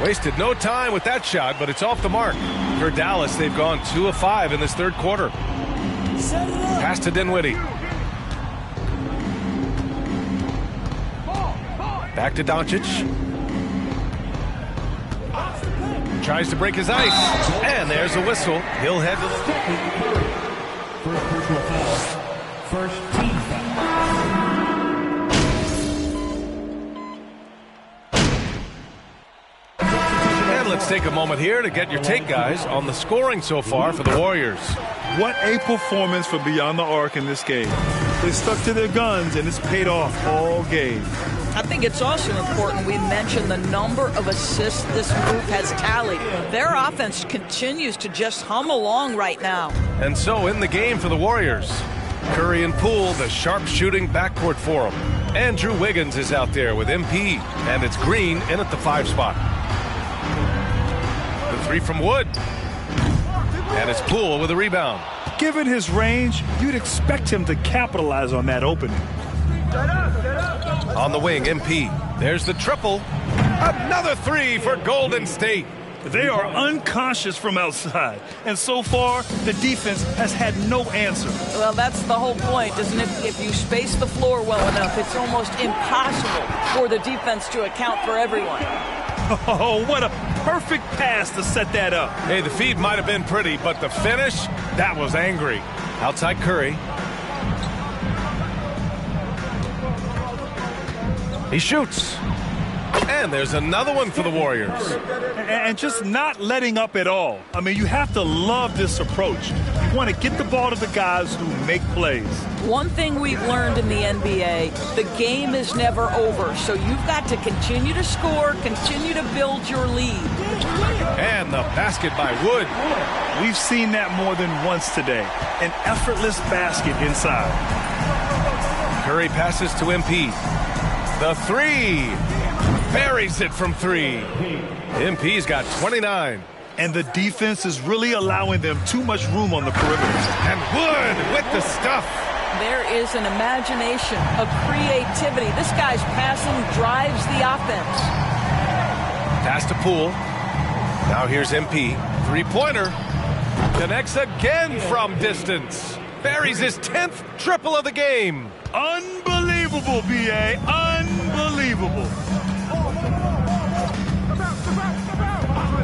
Speaker 21: Wasted no time with that shot, but it's off the mark. For Dallas, they've gone 2 of 5 in this 3rd quarter. Pass to Dinwiddie. Back to Doncic. Tries to break his ice. And there's a whistle. He'll head to the...
Speaker 8: First personal foul. First team foul.
Speaker 21: And let's take a moment here to get your take, guys, on the scoring so far for the Warriors.
Speaker 18: What a performance for Beyond the Arc in this game. They stuck to their guns, and it's paid off all game.
Speaker 19: I think it's also important we mention the number of assists this group has tallied. Their offense continues to just hum along right now.
Speaker 21: And so in the game for the Warriors, Curry and Poole, the sharp-shooting backcourt for them. Andrew Wiggins is out there with MP, and it's Green in at the 5 spot. The 3 from Wood. And it's Poole with a rebound.
Speaker 18: Given his range, you'd expect him to capitalize on that opening.
Speaker 21: On the wing, MP. There's the triple. Another 3 for Golden State.
Speaker 18: They are unconscious from outside, and so far, the defense has had no answer.
Speaker 19: Well, that's the whole point, isn't it? If you space the floor well enough, it's almost impossible for the defense to account for everyone.
Speaker 18: Oh, what a perfect pass to set that up.
Speaker 21: Hey, the feed might have been pretty, but the finish, that was angry. Outside Curry. He shoots. And there's another one for the Warriors.
Speaker 18: And just not letting up at all. I mean, you have to love this approach. You want to get the ball to the guys who make plays.
Speaker 19: One thing we've learned in the NBA, the game is never over. So you've got to continue to score, continue to build your lead.
Speaker 21: And the basket by Wood.
Speaker 18: We've seen that more than once today. An effortless basket inside.
Speaker 21: Curry passes to MP. The 3. Buries it from 3. MP's got 29.
Speaker 18: And the defense is really allowing them too much room on the perimeter.
Speaker 21: And Wood with the stuff.
Speaker 19: There is an imagination, a creativity. This guy's passing drives the offense.
Speaker 21: Pass to Poole. Now here's MP. 3-pointer. Connects again from distance. Buries his 10th triple of the game.
Speaker 18: Unbelievable, B.A. Unbelievable.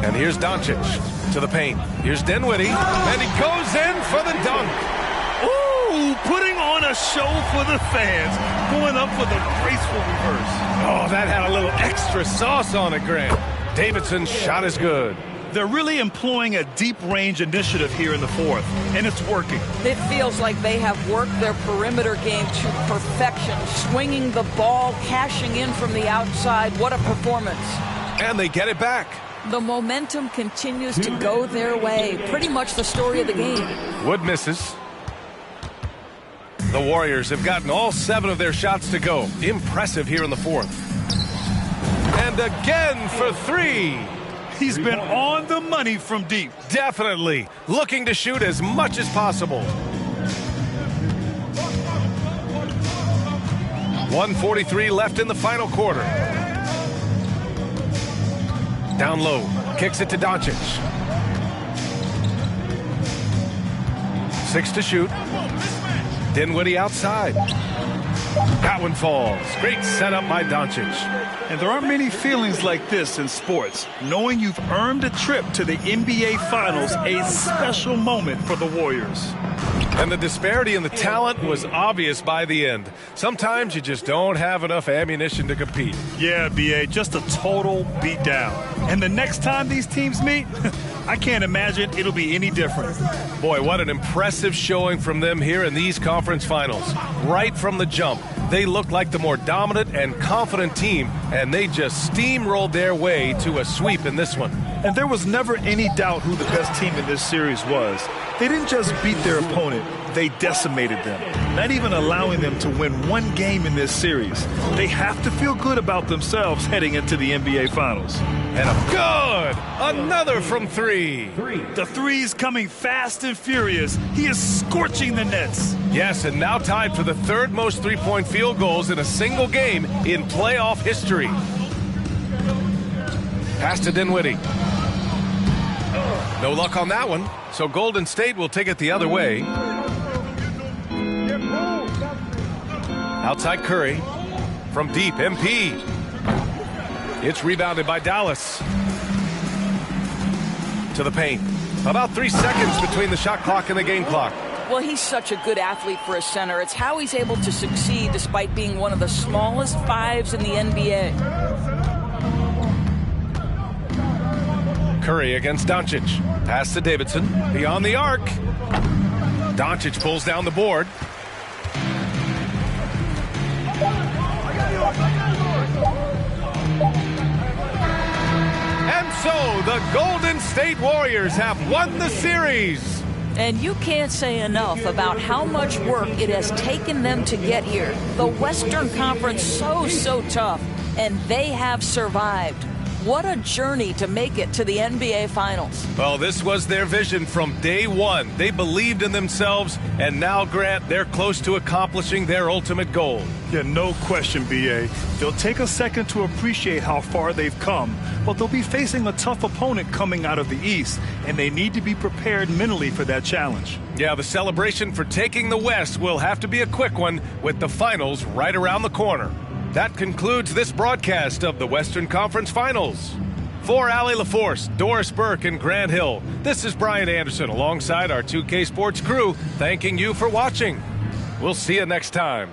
Speaker 21: And here's Doncic to the paint. Here's Dinwiddie. And he goes in for the dunk.
Speaker 18: Ooh, putting on a show for the fans. Going up for the graceful reverse.
Speaker 21: Oh, that had a little extra sauce on it, Grant. Davidson's shot is good.
Speaker 18: They're really employing a deep-range initiative here in the 4th, and it's working.
Speaker 19: It feels like they have worked their perimeter game to perfection, swinging the ball, cashing in from the outside. What a performance.
Speaker 21: And they get it back.
Speaker 19: The momentum continues to go their way. Pretty much the story of the game.
Speaker 21: Wood misses. The Warriors have gotten all 7 of their shots to go. Impressive here in the 4th. And again for 3.
Speaker 18: He's been on the money from deep.
Speaker 21: Definitely. Looking to shoot as much as possible. 1:43 left in the final quarter. Down low. Kicks it to Doncic. 6 to shoot. Dinwiddie outside. That one falls. Great setup by Doncic.
Speaker 18: And there aren't many feelings like this in sports. Knowing you've earned a trip to the NBA Finals, a special moment for the Warriors.
Speaker 21: And the disparity in the talent was obvious by the end. Sometimes you just don't have enough ammunition to compete.
Speaker 18: Yeah, B.A., just a total beatdown. And the next time these teams meet, I can't imagine it'll be any different.
Speaker 21: Boy, what an impressive showing from them here in these conference finals. Right from the jump, they looked like the more dominant and confident team, and they just steamrolled their way to a sweep in this one.
Speaker 18: And there was never any doubt who the best team in this series was. They didn't just beat their opponent, they decimated them, not even allowing them to win one game in this series. They have to feel good about themselves heading into the NBA Finals.
Speaker 21: And good! Another from three.
Speaker 18: The three's coming fast and furious. He is scorching the nets.
Speaker 21: Yes, and now tied for the third most three-point field goals in a single game in playoff history. Pass to Dinwiddie. No luck on that one, so Golden State will take it the other way. Outside Curry. From deep, MP. It's rebounded by Dallas. To the paint. About 3 seconds between the shot clock and the game clock.
Speaker 19: Well, he's such a good athlete for a center. It's how he's able to succeed despite being one of the smallest fives in the NBA.
Speaker 21: Curry against Doncic. Pass to Davidson. Beyond the arc. Doncic pulls down the board. And so the Golden State Warriors have won the series.
Speaker 19: And you can't say enough about how much work it has taken them to get here. The Western Conference so tough, and they have survived. What a journey to make it to the NBA Finals.
Speaker 21: Well, this was their vision from day one. They believed in themselves, and now, Grant, they're close to accomplishing their ultimate goal.
Speaker 18: Yeah, no question, B.A. They'll take a second to appreciate how far they've come, but they'll be facing a tough opponent coming out of the East, and they need to be prepared mentally for that challenge.
Speaker 21: Yeah, the celebration for taking the West will have to be a quick one with the finals right around the corner. That concludes this broadcast of the Western Conference Finals. For Allie LaForce, Doris Burke, and Grant Hill, this is Brian Anderson alongside our 2K Sports crew, thanking you for watching. We'll see you next time.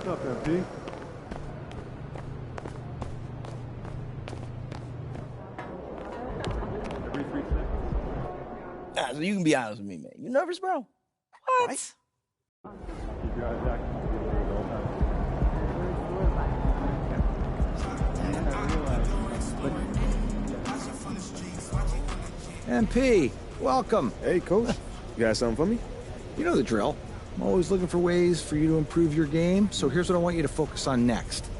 Speaker 15: What's up, MP? Every 3 seconds.
Speaker 3: So you can be honest with me, man. You nervous, bro? What?
Speaker 15: Keep your eyes active.
Speaker 17: MP, welcome.
Speaker 16: Hey, Coach. You got something for me?
Speaker 17: You know the drill. I'm always looking for ways for you to improve your game, so here's what I want you to focus on next.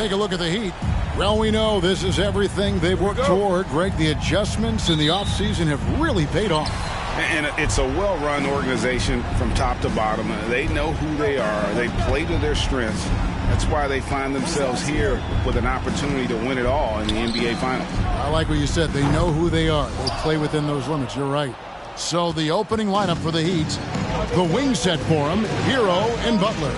Speaker 4: take a look at the Heat. Well, we know this is everything they've worked toward. Greg, the adjustments in the offseason have really paid off.
Speaker 13: And it's a well-run organization from top to bottom. They know who they are. They play to their strengths. That's why they find themselves here with an opportunity to win it all in the NBA Finals.
Speaker 4: I like what you said. They know who they are. They play within those limits. You're right. So the opening lineup for the Heat, the wing set for them, Hero and Butler.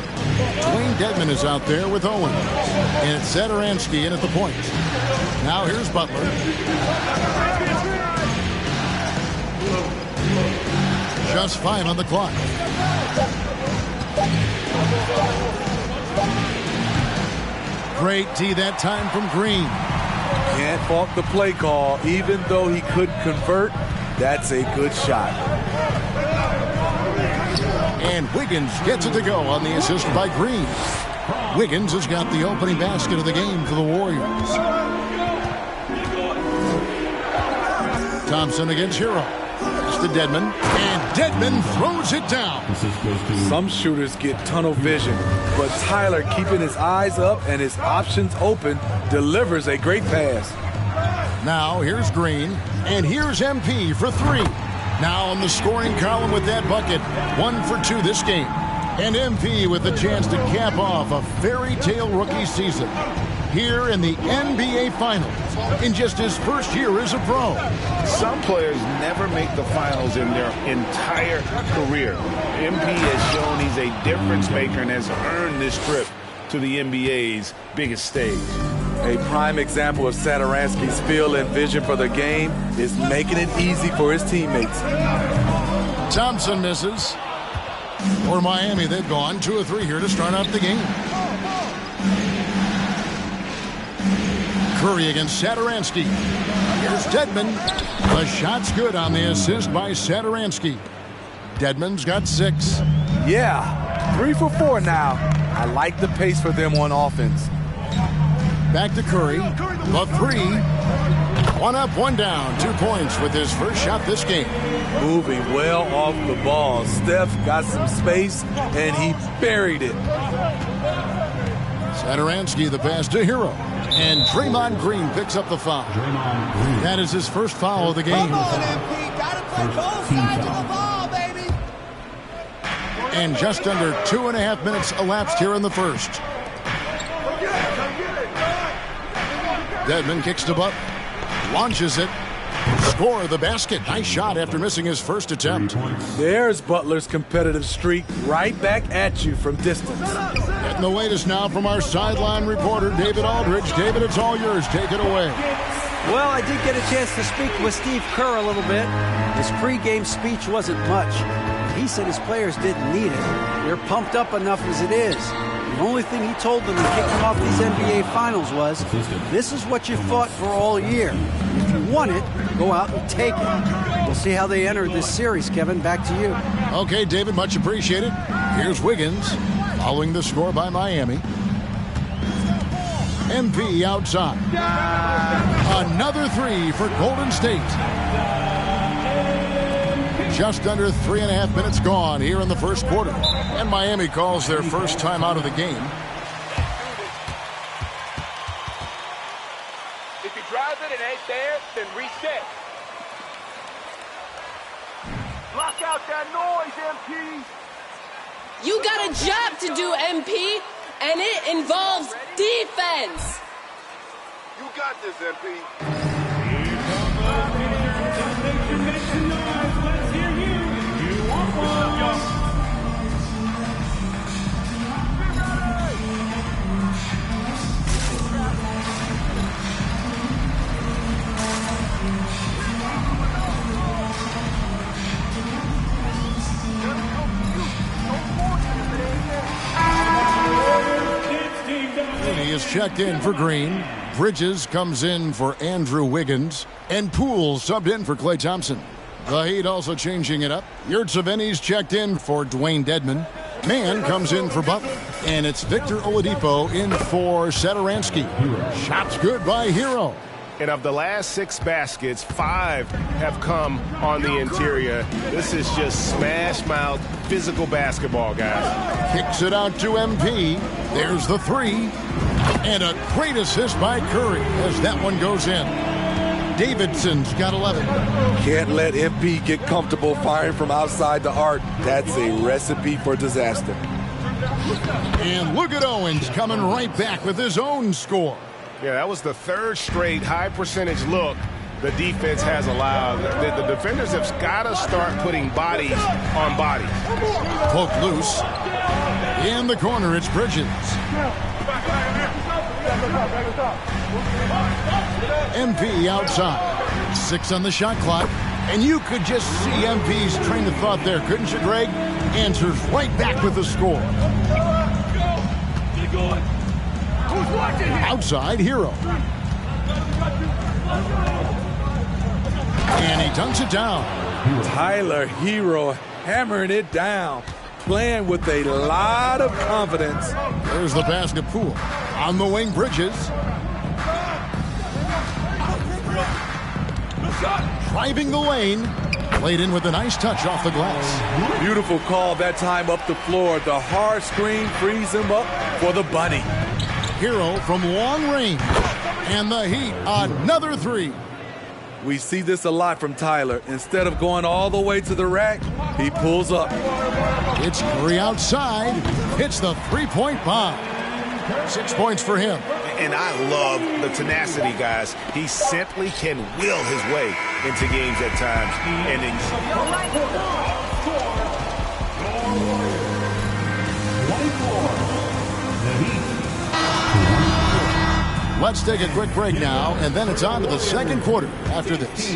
Speaker 4: Dwayne Dedmon is out there with Owens. And it's Satoransky in at the point. Now here's Butler. Just 5 on the clock. Great D that time from Green.
Speaker 7: Can't fault the play call. Even though he couldn't convert, that's a good shot.
Speaker 4: And Wiggins gets it to go on the assist by Green. Wiggins has got the opening basket of the game for the Warriors. Thompson against Hero. It's to Dedmon. And Dedmon throws it down.
Speaker 7: Some shooters get tunnel vision, but Tyler, keeping his eyes up and his options open, delivers a great pass.
Speaker 4: Now here's Green. And here's MP for 3. Now on the scoring column with that bucket. 1 for 2 this game. And MP with the chance to cap off a fairy tale rookie season here in the NBA Finals in just his first year as a pro.
Speaker 13: Some players never make the finals in their entire career. MP has shown he's a difference maker and has earned this trip to the NBA's biggest stage.
Speaker 7: A prime example of Satoransky's feel and vision for the game is making it easy for his teammates.
Speaker 4: Thompson misses. For Miami, they've gone 2 of 3 here to start out the game. Curry against Satoransky. Here's Dedmon. The shot's good on the assist by Satoransky. Dedmon's got 6.
Speaker 7: Yeah, 3 for 4 now. I like the pace for them on offense.
Speaker 4: Back to Curry. The 3. 1 up, 1 down. 2 points with his first shot this game.
Speaker 7: Moving well off the ball. Steph got some space, and he buried it.
Speaker 4: Satoransky the pass to Hero. And Draymond Green picks up the foul. That is his first foul of the game.
Speaker 12: Come on, MP. Gotta play both sides of the ball, baby.
Speaker 4: And just under 2.5 minutes elapsed here in the first. Dedmon kicks to Butler. Launches it. Score the basket. Nice shot after missing his first attempt.
Speaker 7: There's Butler's competitive streak right back at you from distance.
Speaker 4: Getting the latest now from our sideline reporter, David Aldridge. David, it's all yours. Take it away.
Speaker 1: Well, I did get a chance to speak with Steve Kerr a little bit. His pregame speech wasn't much. He said his players didn't need it. They're pumped up enough as it is. The only thing he told them in kicking off these NBA Finals was, this is what you fought for all year. If you want it, go out and take it. We'll see how they enter this series, Kevin. Back to you.
Speaker 4: Okay, David, much appreciated. Here's Wiggins, following the score by Miami. MP outside. Another 3 for Golden State. Just under 3.5 minutes gone here in the first quarter. And Miami calls their first time out of the game.
Speaker 12: If you drive it and ain't there, then reset. Block out that noise, MP.
Speaker 22: You got a job to do, MP, and it involves defense.
Speaker 12: You got this, MP.
Speaker 4: He is checked in for Green. Bridges comes in for Andrew Wiggins. And Poole subbed in for Klay Thompson. The Heat also changing it up. Yurtseven's checked in for Dwayne Dedmon. Mann comes in for Butler. And it's Victor Oladipo in for Satoransky. Shots good by Hero.
Speaker 13: And of the last 6 baskets, 5 have come on the interior. This is just smash mouth physical basketball, guys.
Speaker 4: Kicks it out to MP. There's the 3. And a great assist by Curry as that one goes in. Davidson's got 11.
Speaker 7: Can't let MP get comfortable firing from outside the arc. That's a recipe for disaster.
Speaker 4: And look at Owens coming right back with his own score.
Speaker 14: Yeah, that was the third straight high percentage look the defense has allowed. The defenders have got to start putting bodies on bodies.
Speaker 4: Poke loose. In the corner, it's Bridges. MP outside. 6 on the shot clock. And you could just see MP's train of thought there, couldn't you, Greg? Answers right back with the score. Outside, Hero. And he dunks it down.
Speaker 7: Tyler Hero hammering it down, playing with a lot of confidence.
Speaker 4: There's the basket. Poole on the wing. Bridges driving the lane, played in with a nice touch off the glass.
Speaker 7: Beautiful call that time up the floor. The hard screen frees him up for the bunny.
Speaker 4: Hero from long range, and the Heat another 3.
Speaker 7: We see this a lot from Tyler. Instead of going all the way to the rack, he pulls up.
Speaker 4: It's Curry outside. Hits the three-point bomb. 6 points for him.
Speaker 13: And I love the tenacity, guys. He simply can will his way into games at times. And
Speaker 4: let's take a quick break now, and then it's on to the second quarter after this.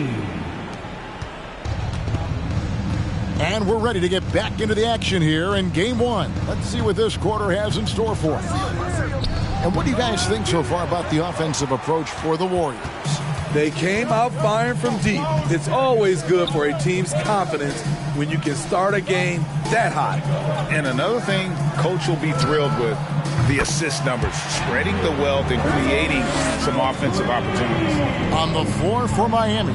Speaker 4: And we're ready to get back into the action here in Game 1. Let's see what this quarter has in store for us. And what do you guys think so far about the offensive approach for the Warriors?
Speaker 7: They came out firing from deep. It's always good for a team's confidence when you can start a game that high.
Speaker 13: And another thing Coach will be thrilled with, the assist numbers, spreading the wealth and creating some offensive opportunities.
Speaker 4: On the floor for Miami,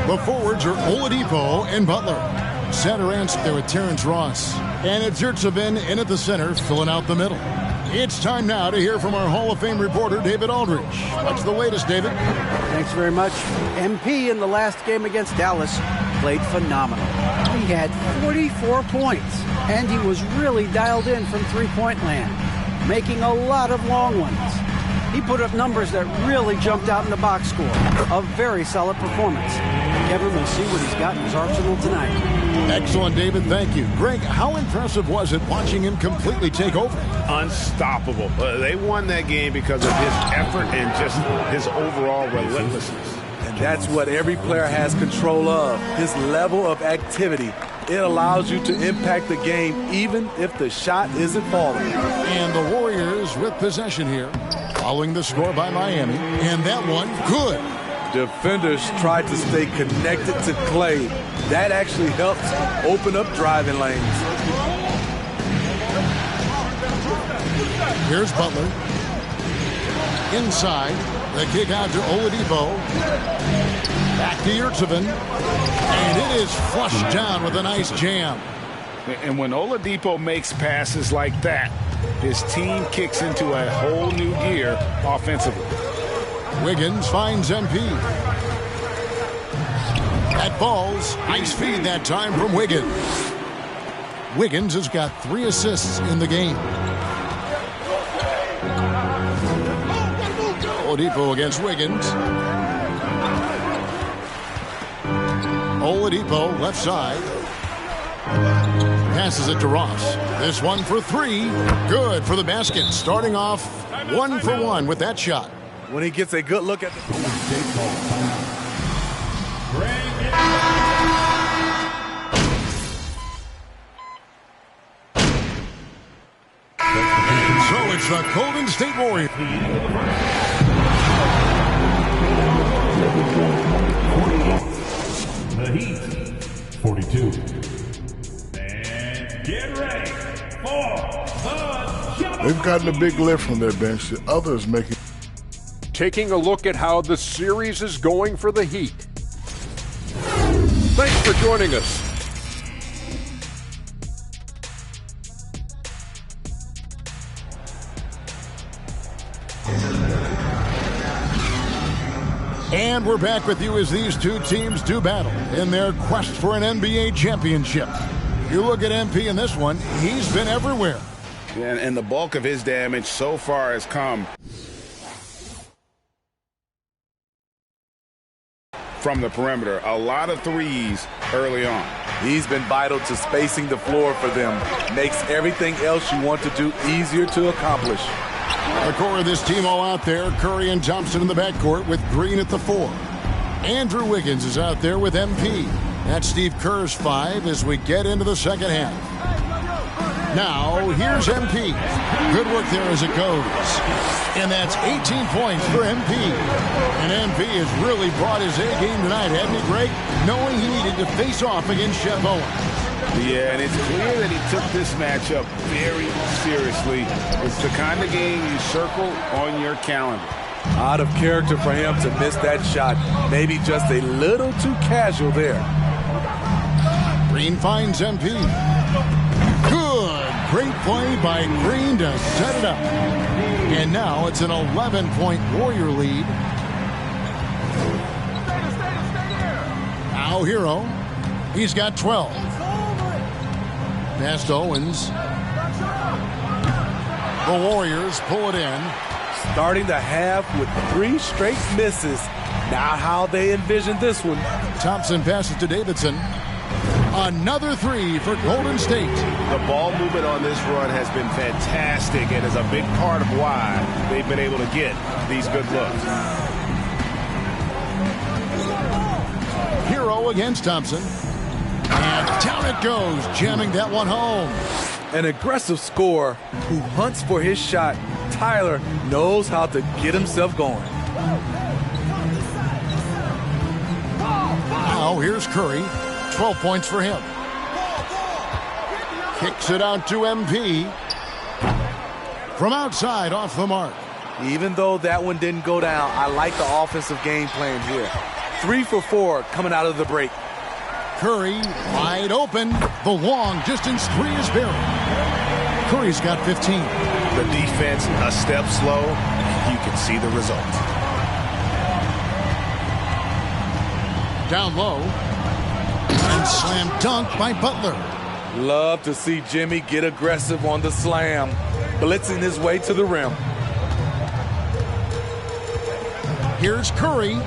Speaker 4: the forwards are Oladipo and Butler. Center answer there with Terrence Ross. And it's Yurtsevin in at the center, filling out the middle. It's time now to hear from our Hall of Fame reporter, David Aldridge. What's the latest, David?
Speaker 1: Thanks very much. MP in the last game against Dallas played phenomenal. He had 44 points, and he was really dialed in from three-point land, making a lot of long ones. He put up numbers that really jumped out in the box score. A very solid performance. Kevin will see what he's got in his arsenal tonight.
Speaker 4: Excellent, David. Thank you. Greg, how impressive was it watching him completely take over?
Speaker 13: Unstoppable. They won that game because of his effort and just his overall relentlessness.
Speaker 7: And that's what every player has control of, his level of activity. It allows you to impact the game even if the shot isn't falling.
Speaker 4: And the Warriors with possession here, following the score by Miami. And that one, good.
Speaker 7: Defenders tried to stay connected to Clay. That actually helps open up driving lanes.
Speaker 4: Here's Butler. Inside, the kick out to Oladipo. Back to Yurtsevin. And it is flushed down with a nice jam.
Speaker 13: And when Oladipo makes passes like that, his team kicks into a whole new gear offensively.
Speaker 4: Wiggins finds MP. That falls. Nice feed that time from Wiggins. Wiggins has got 3 assists in the game. Oladipo against Wiggins. Oladipo left side. Passes it to Ross. This one for 3. Good for the basket. Starting off 1 for 1 with that shot.
Speaker 7: When he gets a good look at the
Speaker 4: So it's the Golden State Warriors.
Speaker 8: The Heat, 42. And get ready for the jump.
Speaker 11: They've gotten a big lift from their bench. The others making.
Speaker 9: Taking a look at how the series is going for the Heat. Thanks for joining us.
Speaker 4: And we're back with you as these two teams do battle in their quest for an NBA championship. You look at MP in this one, he's been everywhere.
Speaker 13: And the bulk of his damage so far has come from the perimeter. A lot of threes early on.
Speaker 7: He's been vital to spacing the floor for them. Makes everything else you want to do easier to accomplish.
Speaker 4: The core of this team all out there. Curry and Thompson in the backcourt with Green at the 4. Andrew Wiggins is out there with MP. That's Steve Kerr's 5 as we get into the second half. Now, here's MP. Good work there as it goes. And that's 18 points for MP. And MP has really brought his A game tonight, hasn't he, Greg? Knowing he needed to face off against Jeff Owens.
Speaker 13: Yeah, and it's clear that he took this matchup very seriously. It's the kind of game you circle on your calendar.
Speaker 7: Out of character for him to miss that shot. Maybe just a little too casual there.
Speaker 4: Green finds MP. Good. Great play by Green to set it up. And now it's an 11-point Warrior lead. Now Hero. He's got 12. Past Owens. The Warriors pull it in.
Speaker 7: Starting the half with 3 straight misses. Not how they envisioned this one.
Speaker 4: Thompson passes to Davidson. Another 3 for Golden State.
Speaker 14: The ball movement on this run has been fantastic and is a big part of why they've been able to get these good looks.
Speaker 4: Hero against Thompson. And down it goes, jamming that one home.
Speaker 7: An aggressive scorer who hunts for his shot. Tyler knows how to get himself going.
Speaker 4: Now here's Curry. 12 points for him. Kicks it out to MP. From outside, off the mark.
Speaker 7: Even though that one didn't go down, I like the offensive game plan here. 3 for 4 coming out of the break.
Speaker 4: Curry wide open. The long distance 3 is buried. Curry's got 15.
Speaker 14: The defense a step slow. You can see the result.
Speaker 4: Down low. And slam dunk by Butler.
Speaker 7: Love to see Jimmy get aggressive on the slam. Blitzing his way to the rim.
Speaker 4: Here's Curry.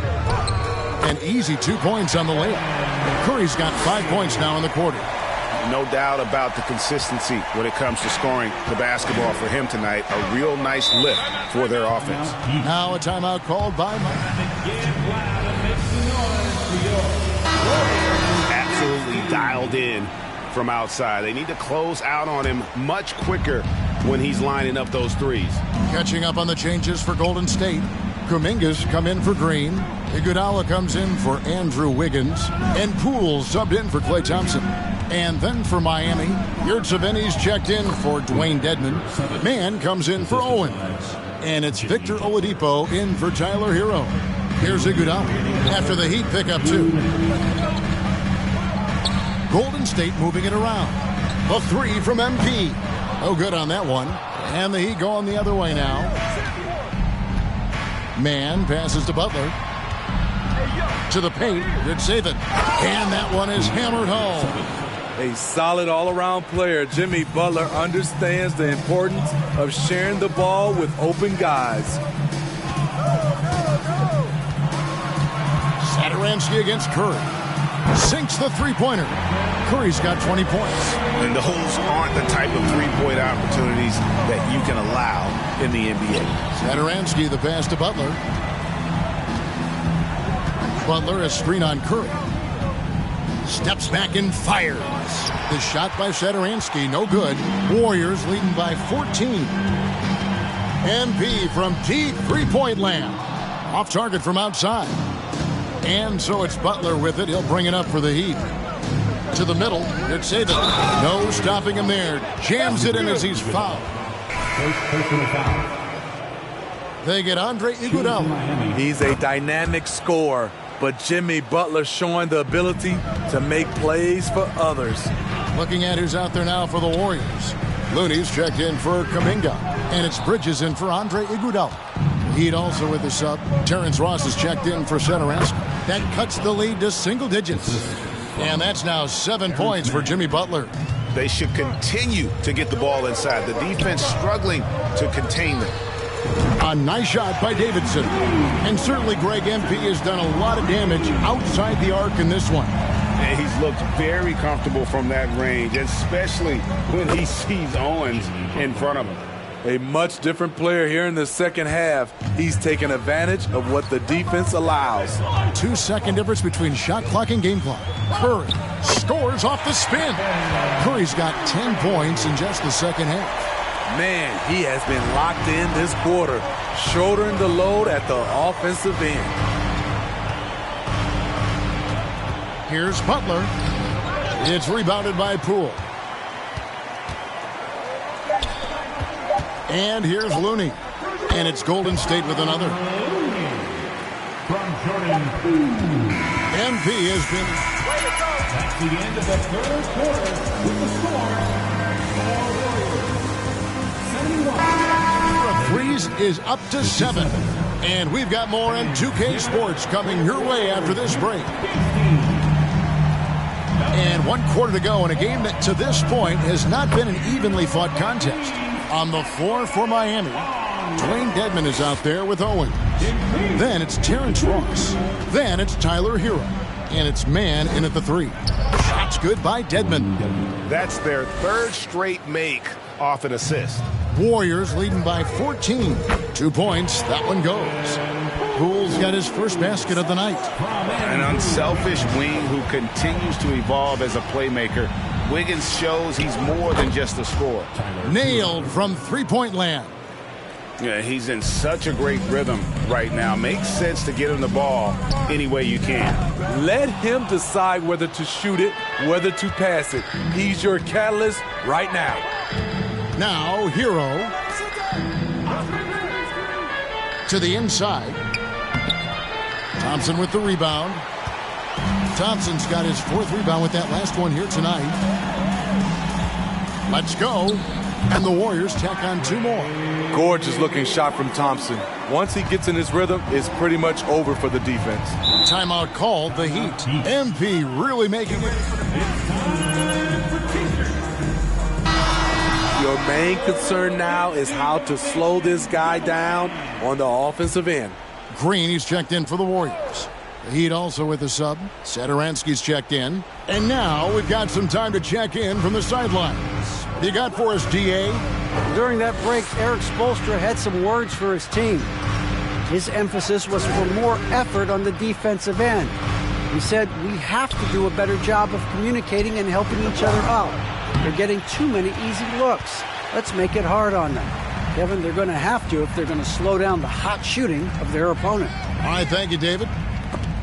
Speaker 4: An easy 2 points on the layup. Curry's got 5 points now in the quarter.
Speaker 13: No doubt about the consistency when it comes to scoring the basketball for him tonight. A real nice lift for their offense.
Speaker 4: Now a timeout called by Mike.
Speaker 13: Absolutely dialed in from outside. They need to close out on him much quicker when he's lining up those threes.
Speaker 4: Catching up on the changes for Golden State. Kuminga's come in for Green. Iguodala comes in for Andrew Wiggins. And Poole subbed in for Klay Thompson. And then for Miami, Yurtseveni's checked in for Dwayne Dedman. Mann comes in for Owens. And it's Victor Oladipo in for Tyler Hero. Here's Iguodala after the Heat pick up 2. Golden State moving it around. The 3 from MP. No good on that one. And the Heat going the other way now. Mann passes to Butler. To the paint. Good save it. And that one is hammered home.
Speaker 7: A solid all-around player. Jimmy Butler understands the importance of sharing the ball with open guys.
Speaker 4: Satoransky against Curry. Sinks the three-pointer. Curry's got 20 points.
Speaker 13: And those aren't the type of three-point opportunities that you can allow in the NBA.
Speaker 4: Satoransky, the pass to Butler. Butler, a screen on Curry. Steps back and fires. The shot by Satoransky, no good. Warriors leading by 14. MP from deep three-point land. Off target from outside. And so it's Butler with it. He'll bring it up for the Heat. To the middle. Good save it. No stopping him there. Jams it in as he's fouled. They get Andre Iguodala.
Speaker 7: He's a dynamic scorer. But Jimmy Butler showing the ability to make plays for others.
Speaker 4: Looking at who's out there now for the Warriors. Looney's checked in for Kuminga. And it's Bridges in for Andre Iguodala. Heat also with the sub. Terrence Ross is checked in for Satoransky. That cuts the lead to single digits. And that's now 7 points for Jimmy Butler.
Speaker 13: They should continue to get the ball inside. The defense struggling to contain them.
Speaker 4: A nice shot by Davidson. And certainly Greg MP has done a lot of damage outside the arc in this one.
Speaker 13: And he's looked very comfortable from that range, especially when he sees Owens in front of him.
Speaker 7: A much different player here in the second half. He's taking advantage of what the defense allows.
Speaker 4: 2-second difference between shot clock and game clock. Curry scores off the spin. Curry's got 10 points in just the second half.
Speaker 7: Man, he has been locked in this quarter, shouldering the load at the offensive end.
Speaker 4: Here's Butler. It's rebounded by Poole. And here's Looney. And it's Golden State with another. MP has been...
Speaker 8: That's the end of the third quarter with the score.
Speaker 4: Threes is up to 7. And we've got more on 2K Sports coming your way after this break. And 1 quarter to go in a game that to this point has not been an evenly fought contest. On the floor for Miami, Dwayne Dedmon is out there with Owens. Then it's Terrence Ross. Then it's Tyler Hero. And it's man in at the 3. Shots good by Dedmon.
Speaker 14: That's their 3rd straight make off an assist.
Speaker 4: Warriors leading by 14. 2 points. That one goes. Poole's got his first basket of the night.
Speaker 13: An unselfish wing who continues to evolve as a playmaker. Wiggins shows he's more than just a scorer.
Speaker 4: Nailed from three-point land.
Speaker 13: Yeah, he's in such a great rhythm right now. Makes sense to get him the ball any way you can.
Speaker 7: Let him decide whether to shoot it, whether to pass it. He's your catalyst right now.
Speaker 4: Now, Hero to the inside. Thompson with the rebound. Thompson's got his 4th rebound with that last one here tonight. Let's go. And the Warriors tack on 2 more.
Speaker 7: Gorgeous looking shot from Thompson. Once he gets in his rhythm, it's pretty much over for the defense.
Speaker 4: Timeout called, the Heat. MP really making it.
Speaker 7: Your main concern now is how to slow this guy down on the offensive end.
Speaker 4: Green, he's checked in for the Warriors. The Heat also with a sub. Satoransky's checked in. And now we've got some time to check in from the sidelines. What you got for us, DA?
Speaker 1: During that break, Eric Spoelstra had some words for his team. His emphasis was for more effort on the defensive end. He said, we have to do a better job of communicating and helping each other out. They're getting too many easy looks. Let's make it hard on them. Kevin, they're going to have to if they're going to slow down the hot shooting of their opponent.
Speaker 4: All right, thank you, David.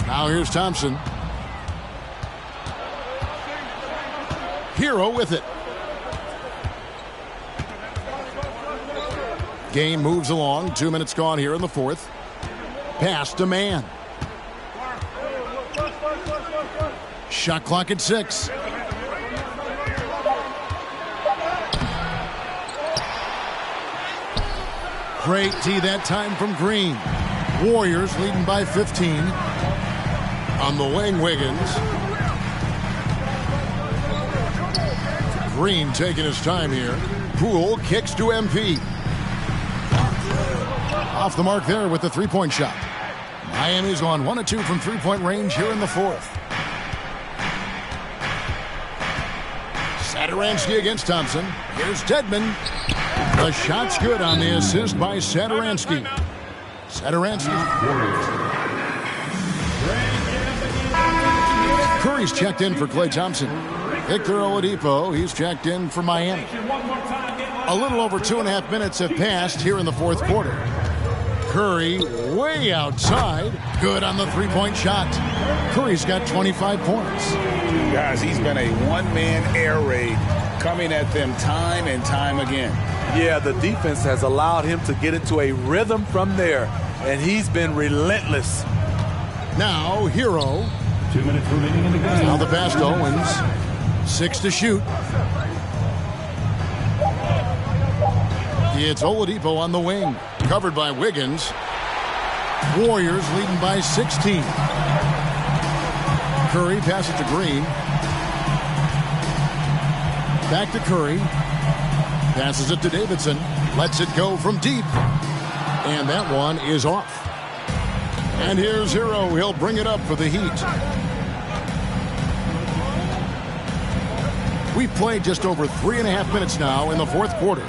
Speaker 4: Now here's Thompson. Hero with it. Game moves along. 2 minutes gone here in the 4th. Pass to man. Shot clock at 6. Great tee that time from Green. Warriors leading by 15. On the wing, Wiggins. Green taking his time here. Poole kicks to MP. Off the mark there with the 3-point shot. Miami's on 1 of 2 from 3-point range here in the 4th. Satoransky against Thompson. Here's Dedmon. The shot's good on the assist by Satoransky. Curry's checked in for Klay Thompson. Victor Oladipo, he's checked in for Miami. A little over 2.5 minutes have passed here in the 4th quarter. Curry way outside. Good on the 3-point shot. Curry's got 25 points.
Speaker 13: Guys, he's been a one-man air raid coming at them time and time again.
Speaker 7: Yeah, the defense has allowed him to get into a rhythm from there, and he's been relentless.
Speaker 4: Now, Hero.
Speaker 8: 2 minutes remaining in the game.
Speaker 4: Now the pass to Owens. 6 to shoot. It's Oladipo on the wing. Covered by Wiggins. Warriors leading by 16. Curry passes to Green. Back to Curry. Passes it to Davidson. Lets it go from deep. And that one is off. And here's Hero. He'll bring it up for the Heat. We've played just over 3.5 minutes now in the fourth quarter.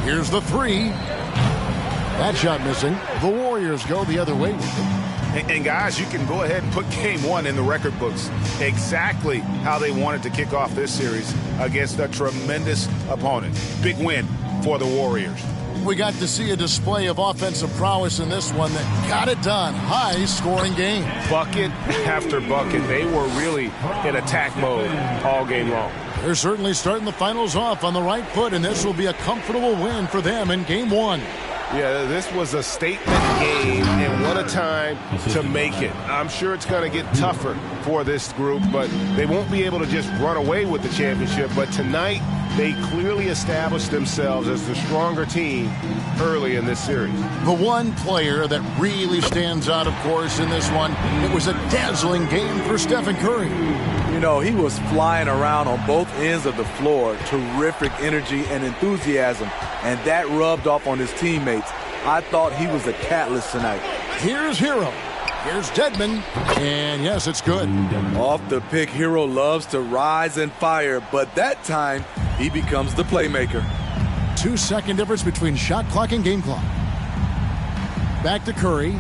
Speaker 4: Here's the three. That shot missing. The Warriors go the other way.
Speaker 13: And guys, you can go ahead and put game one in the record books. Exactly how they wanted to kick off this series against a tremendous opponent. Big win for the Warriors.
Speaker 4: We got to see a display of offensive prowess in this one that got it done. High-scoring game.
Speaker 14: Bucket after bucket. They were really in attack mode all game long.
Speaker 4: They're certainly starting the finals off on the right foot, and this will be a comfortable win for them in game one.
Speaker 14: Yeah, this was a statement game, and what a time to make it. I'm sure it's going to get tougher for this group, but they won't be able to just run away with the championship. But tonight, they clearly established themselves as the stronger team early in this series.
Speaker 4: The one player that really stands out, of course, in this one, it was a dazzling game for Stephen Curry.
Speaker 7: You know, he was flying around on both ends of the floor. Terrific energy and enthusiasm, and that rubbed off on his teammates. I thought he was a catalyst tonight.
Speaker 4: Here's Hero. Here's Dedmon. And yes, it's good.
Speaker 7: Off the pick, Hero loves to rise and fire, but that time he becomes the playmaker.
Speaker 4: 2-second difference between shot clock and game clock. Back to Curry.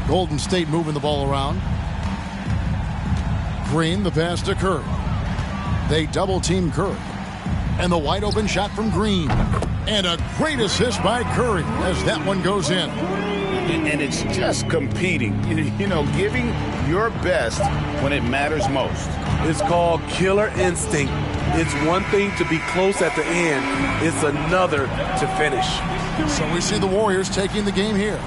Speaker 4: Golden State moving the ball around. Green, the pass to Curry. They double-team Curry. And the wide-open shot from Green. And a great assist by Curry as that one goes in.
Speaker 13: And it's just competing, you know, giving your best when it matters most.
Speaker 7: It's called killer instinct. It's one thing to be close at the end. It's another to finish.
Speaker 4: So we see the Warriors taking the game here.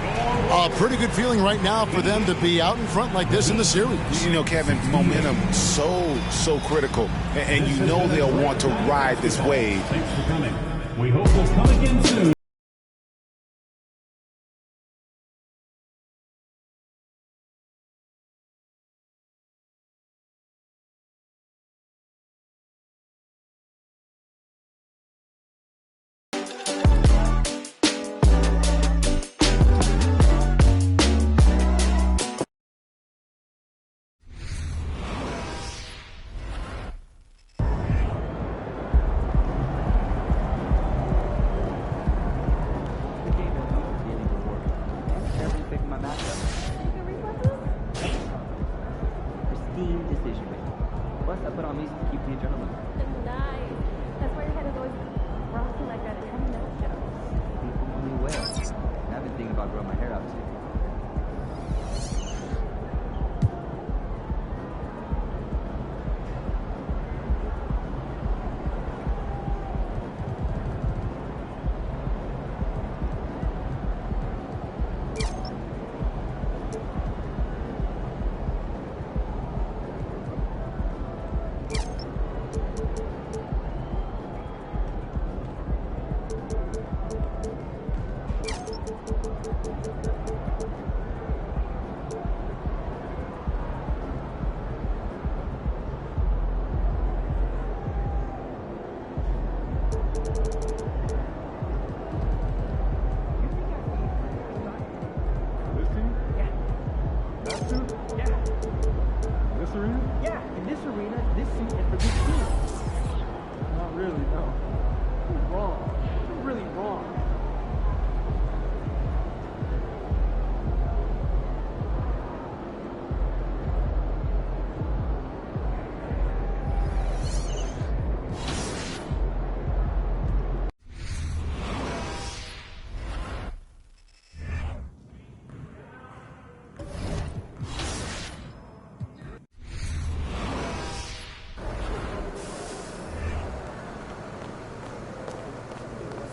Speaker 4: A pretty good feeling right now for them to be out in front like this in the series.
Speaker 13: You know, Kevin, momentum so critical. And you know they'll want to ride this wave.
Speaker 8: Thanks for coming. We hope you'll come again soon.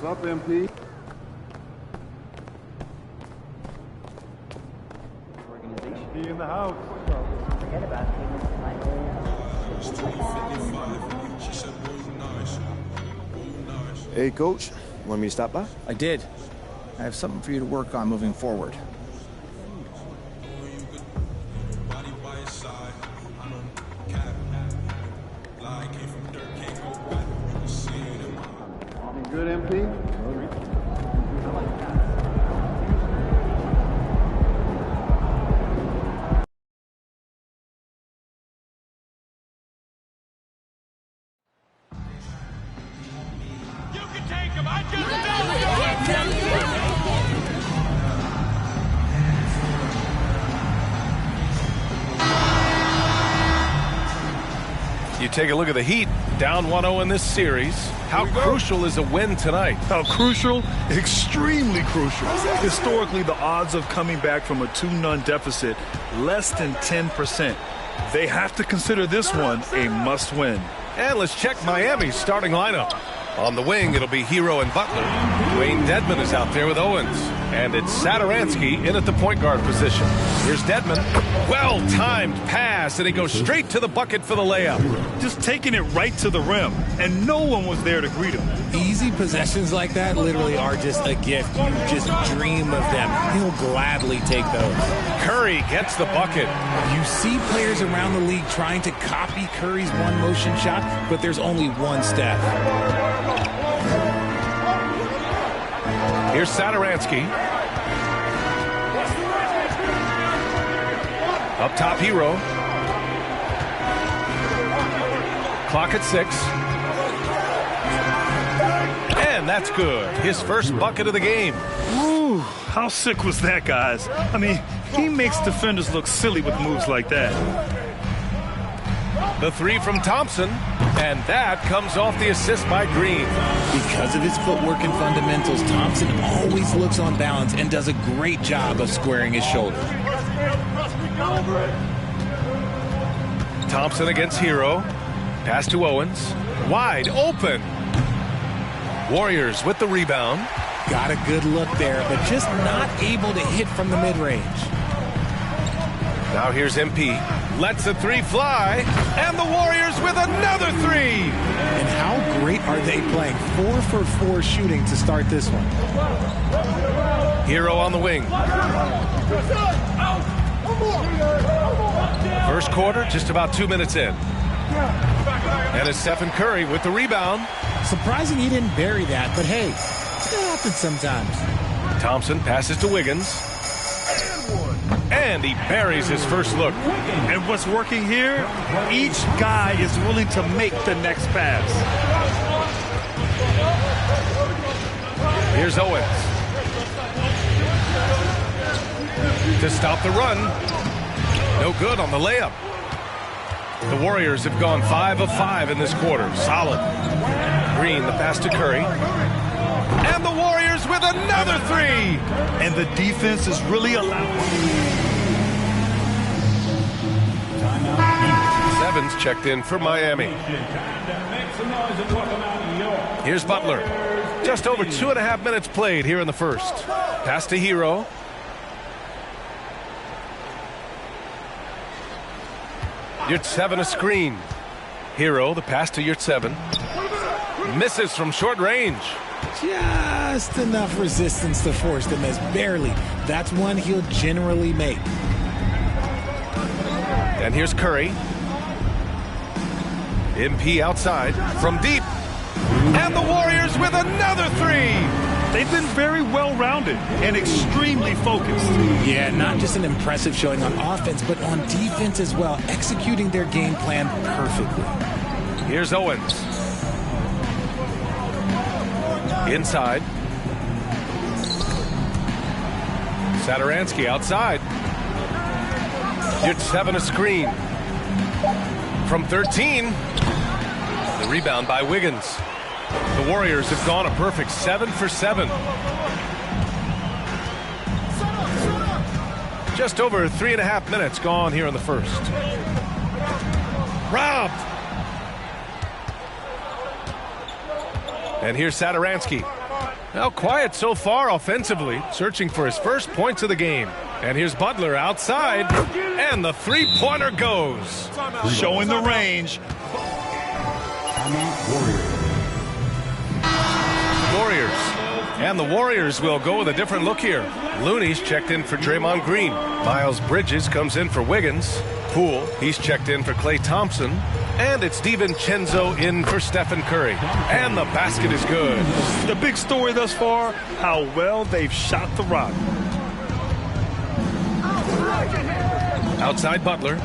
Speaker 15: What's up, MP? MP in the house.
Speaker 2: Forget about it.
Speaker 16: Hey, Coach. Want me to stop by?
Speaker 17: I did. I have something for you to work on moving forward.
Speaker 15: Good, MP?
Speaker 21: You take a look at the Heat, down 1-0 in this series. How crucial is a win tonight?
Speaker 18: How crucial? Extremely crucial. Historically, the odds of coming back from a 2-0 deficit, less than 10%. They have to consider this one a must-win.
Speaker 21: And let's check Miami's starting lineup. On the wing, it'll be Hero and Butler. Dwayne Dedmon is out there with Owens. And it's Satoransky in at the point guard position. Here's Dedmon. Well-timed pass, and he goes straight to the bucket for the layup.
Speaker 18: Just taking it right to the rim, and no one was there to greet him.
Speaker 5: Easy possessions like that literally are just a gift. You just dream of them. He'll gladly take those.
Speaker 21: Curry gets the bucket.
Speaker 5: You see players around the league trying to copy Curry's one-motion shot, but there's only one step.
Speaker 21: Here's Satoransky. Up top, Hero. Clock at 6. And that's good. His first bucket of the game.
Speaker 18: Ooh, how sick was that, guys? I mean, he makes defenders look silly with moves like that.
Speaker 21: The three from Thompson, and that comes off the assist by Green.
Speaker 5: Because of his footwork and fundamentals, Thompson always looks on balance and does a great job of squaring his shoulder.
Speaker 21: Thompson against Hero. Pass to Owens. Wide open. Warriors with the rebound.
Speaker 5: Got a good look there, but just not able to hit from the mid-range.
Speaker 21: Now here's MP. Lets the three fly, and the Warriors with another three.
Speaker 5: And how great are they playing? 4 for 4 shooting to start this one.
Speaker 21: Hero on the wing. First quarter, just about 2 minutes in. And it's Stephen Curry with the rebound.
Speaker 5: Surprising he didn't bury that, but hey, it happens sometimes.
Speaker 21: Thompson passes to Wiggins. And he buries his first look.
Speaker 18: And what's working here? Each guy is willing to make the next pass.
Speaker 21: Here's Owens. To stop the run. No good on the layup. The Warriors have gone 5 of 5 in this quarter. Solid. Green, the pass to Curry. And the Warriors with another three.
Speaker 18: And the defense is really allowing.
Speaker 21: Evans checked in for Miami. Here's Butler. Just over 2.5 minutes played here in the first. Pass to Hero. Yurtseven a screen. Hero, the pass to Yurtseven. Misses from short range.
Speaker 5: Just enough resistance to force the miss. Barely. That's one he'll generally make.
Speaker 21: And here's Curry. MP outside from deep. And the Warriors with another three.
Speaker 18: They've been very well-rounded and extremely focused.
Speaker 5: Yeah, not just an impressive showing on offense, but on defense as well, executing their game plan perfectly.
Speaker 21: Here's Owens. Inside. Satoransky outside. Yurtseven a screen. From 13. The rebound by Wiggins. The Warriors have gone a perfect 7 for 7. Just over 3.5 minutes gone here in the first. Robbed. And here's Satoransky. Now quiet so far offensively, searching for his first points of the game. And here's Butler outside, and the three-pointer goes.
Speaker 18: Showing the range.
Speaker 21: Warriors And the Warriors will go with a different look here. Looney's checked in for Draymond Green. Miles Bridges comes in for Wiggins. Poole, he's checked in for Klay Thompson. And it's DiVincenzo in for Stephen Curry. And the basket is good.
Speaker 18: The big story thus far, how well they've shot the rock.
Speaker 21: Outside Butler.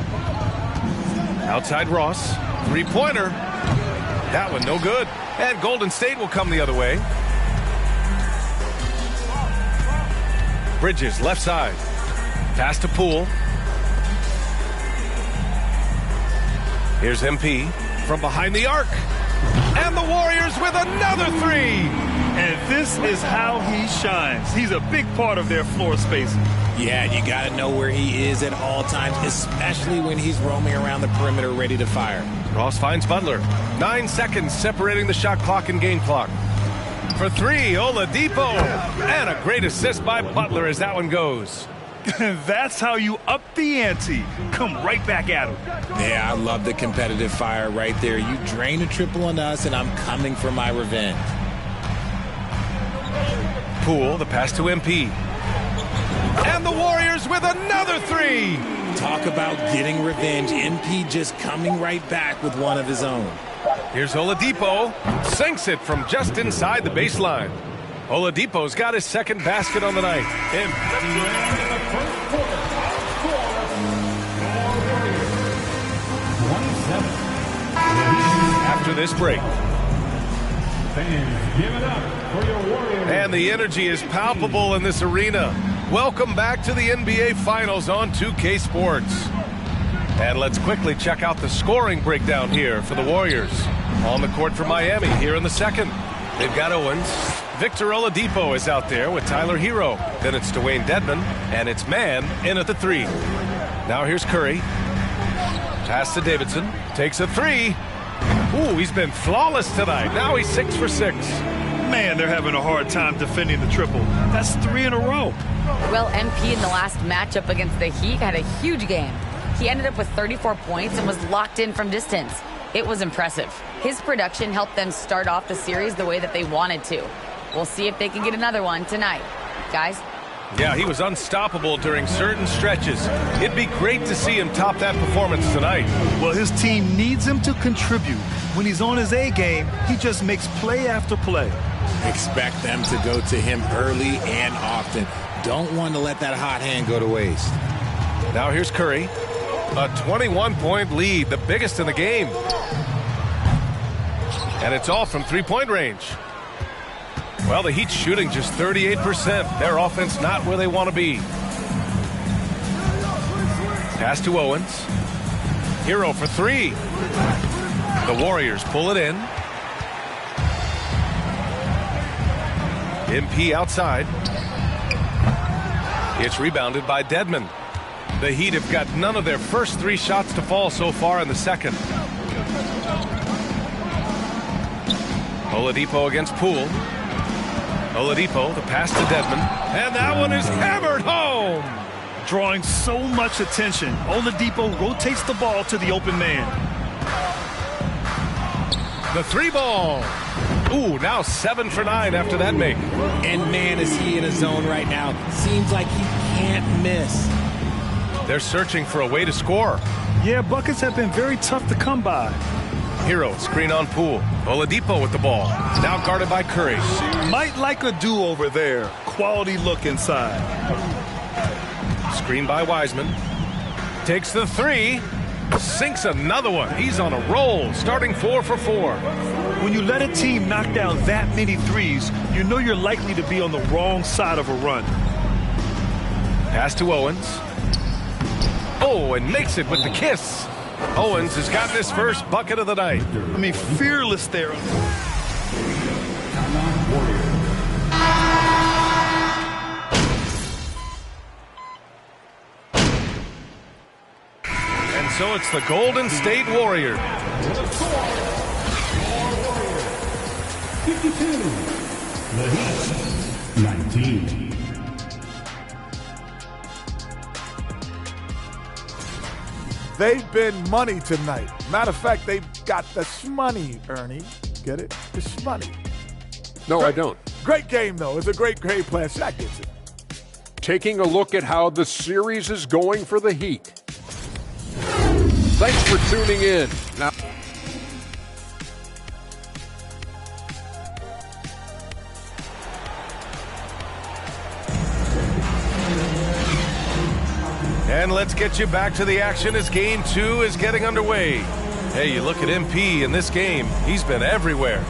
Speaker 21: Outside Ross. Three-pointer. That one no good. And Golden State will come the other way. Bridges, left side. Pass to Poole. Here's MP from behind the arc. And the Warriors with another three.
Speaker 18: And this is how he shines. He's a big part of their floor spacing.
Speaker 5: Yeah, you got to know where he is at all times, especially when he's roaming around the perimeter ready to fire.
Speaker 21: Ross finds Butler. 9 seconds separating the shot clock and game clock. For three, Oladipo. And a great assist by Butler as that one goes.
Speaker 18: That's how you up the ante. Come right back at him.
Speaker 5: Yeah, I love the competitive fire right there. You drain a triple on us, and I'm coming for my revenge.
Speaker 21: Poole, the pass to MP. And the Warriors with another three.
Speaker 5: Talk about getting revenge. MP just coming right back with one of his own.
Speaker 21: Here's Oladipo. Sinks it from just inside the baseline. Oladipo's got his second basket on the night. After this break. And the energy is palpable in this arena. Welcome back to the NBA Finals on 2K Sports. And let's quickly check out the scoring breakdown here for the Warriors. On the court for Miami here in the second. They've got Owens. Victor Oladipo is out there with Tyler Hero. Then it's Dwayne Dedmon, and it's Mann in at the three. Now here's Curry. Pass to Davidson. Takes a three. Ooh, he's been flawless tonight. Now he's 6 for 6.
Speaker 18: Man, they're having a hard time defending the triple. That's 3 in a row.
Speaker 20: Well, MP in the last matchup against the Heat had a huge game. He ended up with 34 points and was locked in from distance. It was impressive. His production helped them start off the series the way that they wanted to. We'll see if they can get another one tonight. Guys?
Speaker 21: Yeah, he was unstoppable during certain stretches. It'd be great to see him top that performance tonight.
Speaker 18: Well, his team needs him to contribute. When he's on his A game, he just makes play after play.
Speaker 5: Expect them to go to him early and often. Don't want to let that hot hand go to waste.
Speaker 21: Now here's Curry. A 21-point lead, the biggest in the game. And it's all from three-point range. Well, the Heat's shooting just 38%. Their offense not where they want to be. Pass to Owens. Hero for three. The Warriors pull it in. MP outside. It's rebounded by Dedmon. The Heat have got none of their first three shots to fall so far in the second. Oladipo against Poole. Oladipo, the pass to Dedmon. And that one is hammered home.
Speaker 18: Drawing so much attention, Oladipo rotates the ball to the open man.
Speaker 21: The three ball. Ooh, now 7 for 9 after that make.
Speaker 5: And man, is he in a zone right now. Seems like he can't miss.
Speaker 21: They're searching for a way to score.
Speaker 18: Yeah, buckets have been very tough to come by.
Speaker 21: Hero, screen on Poole. Oladipo with the ball. Now guarded by Curry.
Speaker 18: Might like a do-over there. Quality look inside.
Speaker 21: Screen by Wiseman. Takes the three. Sinks another one. He's on a roll, starting 4 for 4.
Speaker 18: When you let a team knock down that many threes, you know you're likely to be on the wrong side of a run.
Speaker 21: Pass to Owens. Oh, and makes it with the kiss. Owens has gotten his first bucket of the night.
Speaker 18: I mean, fearless there.
Speaker 21: And so it's the Golden State Warriors.
Speaker 8: 52. The Heat, 19.
Speaker 7: They've been money tonight. Matter of fact, they've got the shmoney, Ernie. Get it? The shmoney.
Speaker 9: No, I don't.
Speaker 7: Great game, though. It's a great plan. Shaq gets it.
Speaker 9: Taking a look at how the series is going for the Heat. Thanks for tuning in. Now,
Speaker 21: and let's get you back to the action as Game 2 is getting underway. Hey, you look at MP in this game, he's been everywhere.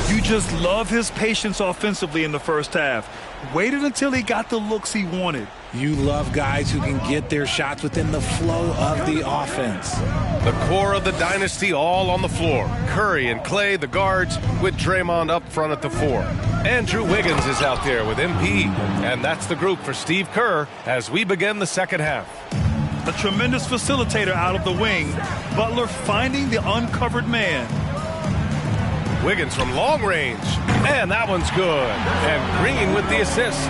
Speaker 18: You just love his patience offensively in the first half. Waited until he got the looks he wanted.
Speaker 5: You love guys who can get their shots within the flow of the offense.
Speaker 21: The core of the dynasty all on the floor. Curry and Clay, the guards, with Draymond up front at the 4. Andrew Wiggins is out there with MP. And that's the group for Steve Kerr as we begin the second half.
Speaker 18: A tremendous facilitator out of the wing. Butler finding the uncovered man.
Speaker 21: Wiggins from long range. And that one's good. And Green with the assist.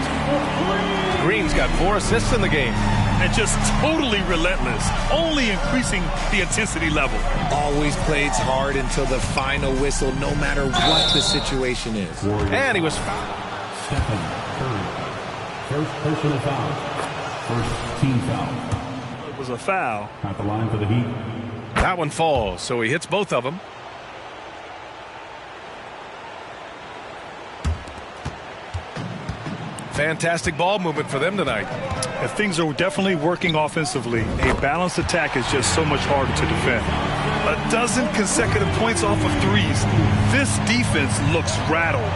Speaker 21: Green's got 4 assists in the game.
Speaker 18: And just totally relentless, only increasing the intensity level.
Speaker 5: Always plays hard until the final whistle, no matter what the situation is.
Speaker 21: And he was
Speaker 8: Stephen Curry. First personal foul. First team foul.
Speaker 18: It was a foul.
Speaker 8: At the line for the Heat.
Speaker 21: That one falls, so he hits both of them. Fantastic ball movement for them tonight.
Speaker 18: If things are definitely working offensively, a balanced attack is just so much harder to defend. A dozen consecutive points off of threes. This defense looks rattled.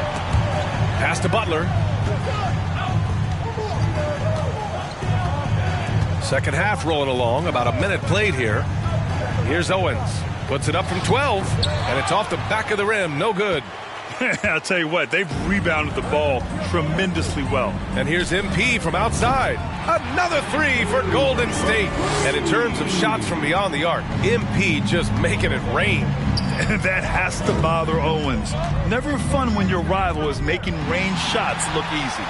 Speaker 21: Pass to Butler. Second half rolling along, about a minute played here. Here's Owens. Puts it up from 12, and it's off the back of the rim. No good.
Speaker 18: I'll tell you what, they've rebounded the ball tremendously well.
Speaker 21: And here's MP from outside. Another 3 for Golden State. And in terms of shots from beyond the arc, MP just making it rain.
Speaker 18: And that has to bother Owens. Never fun when your rival is making range shots look easy.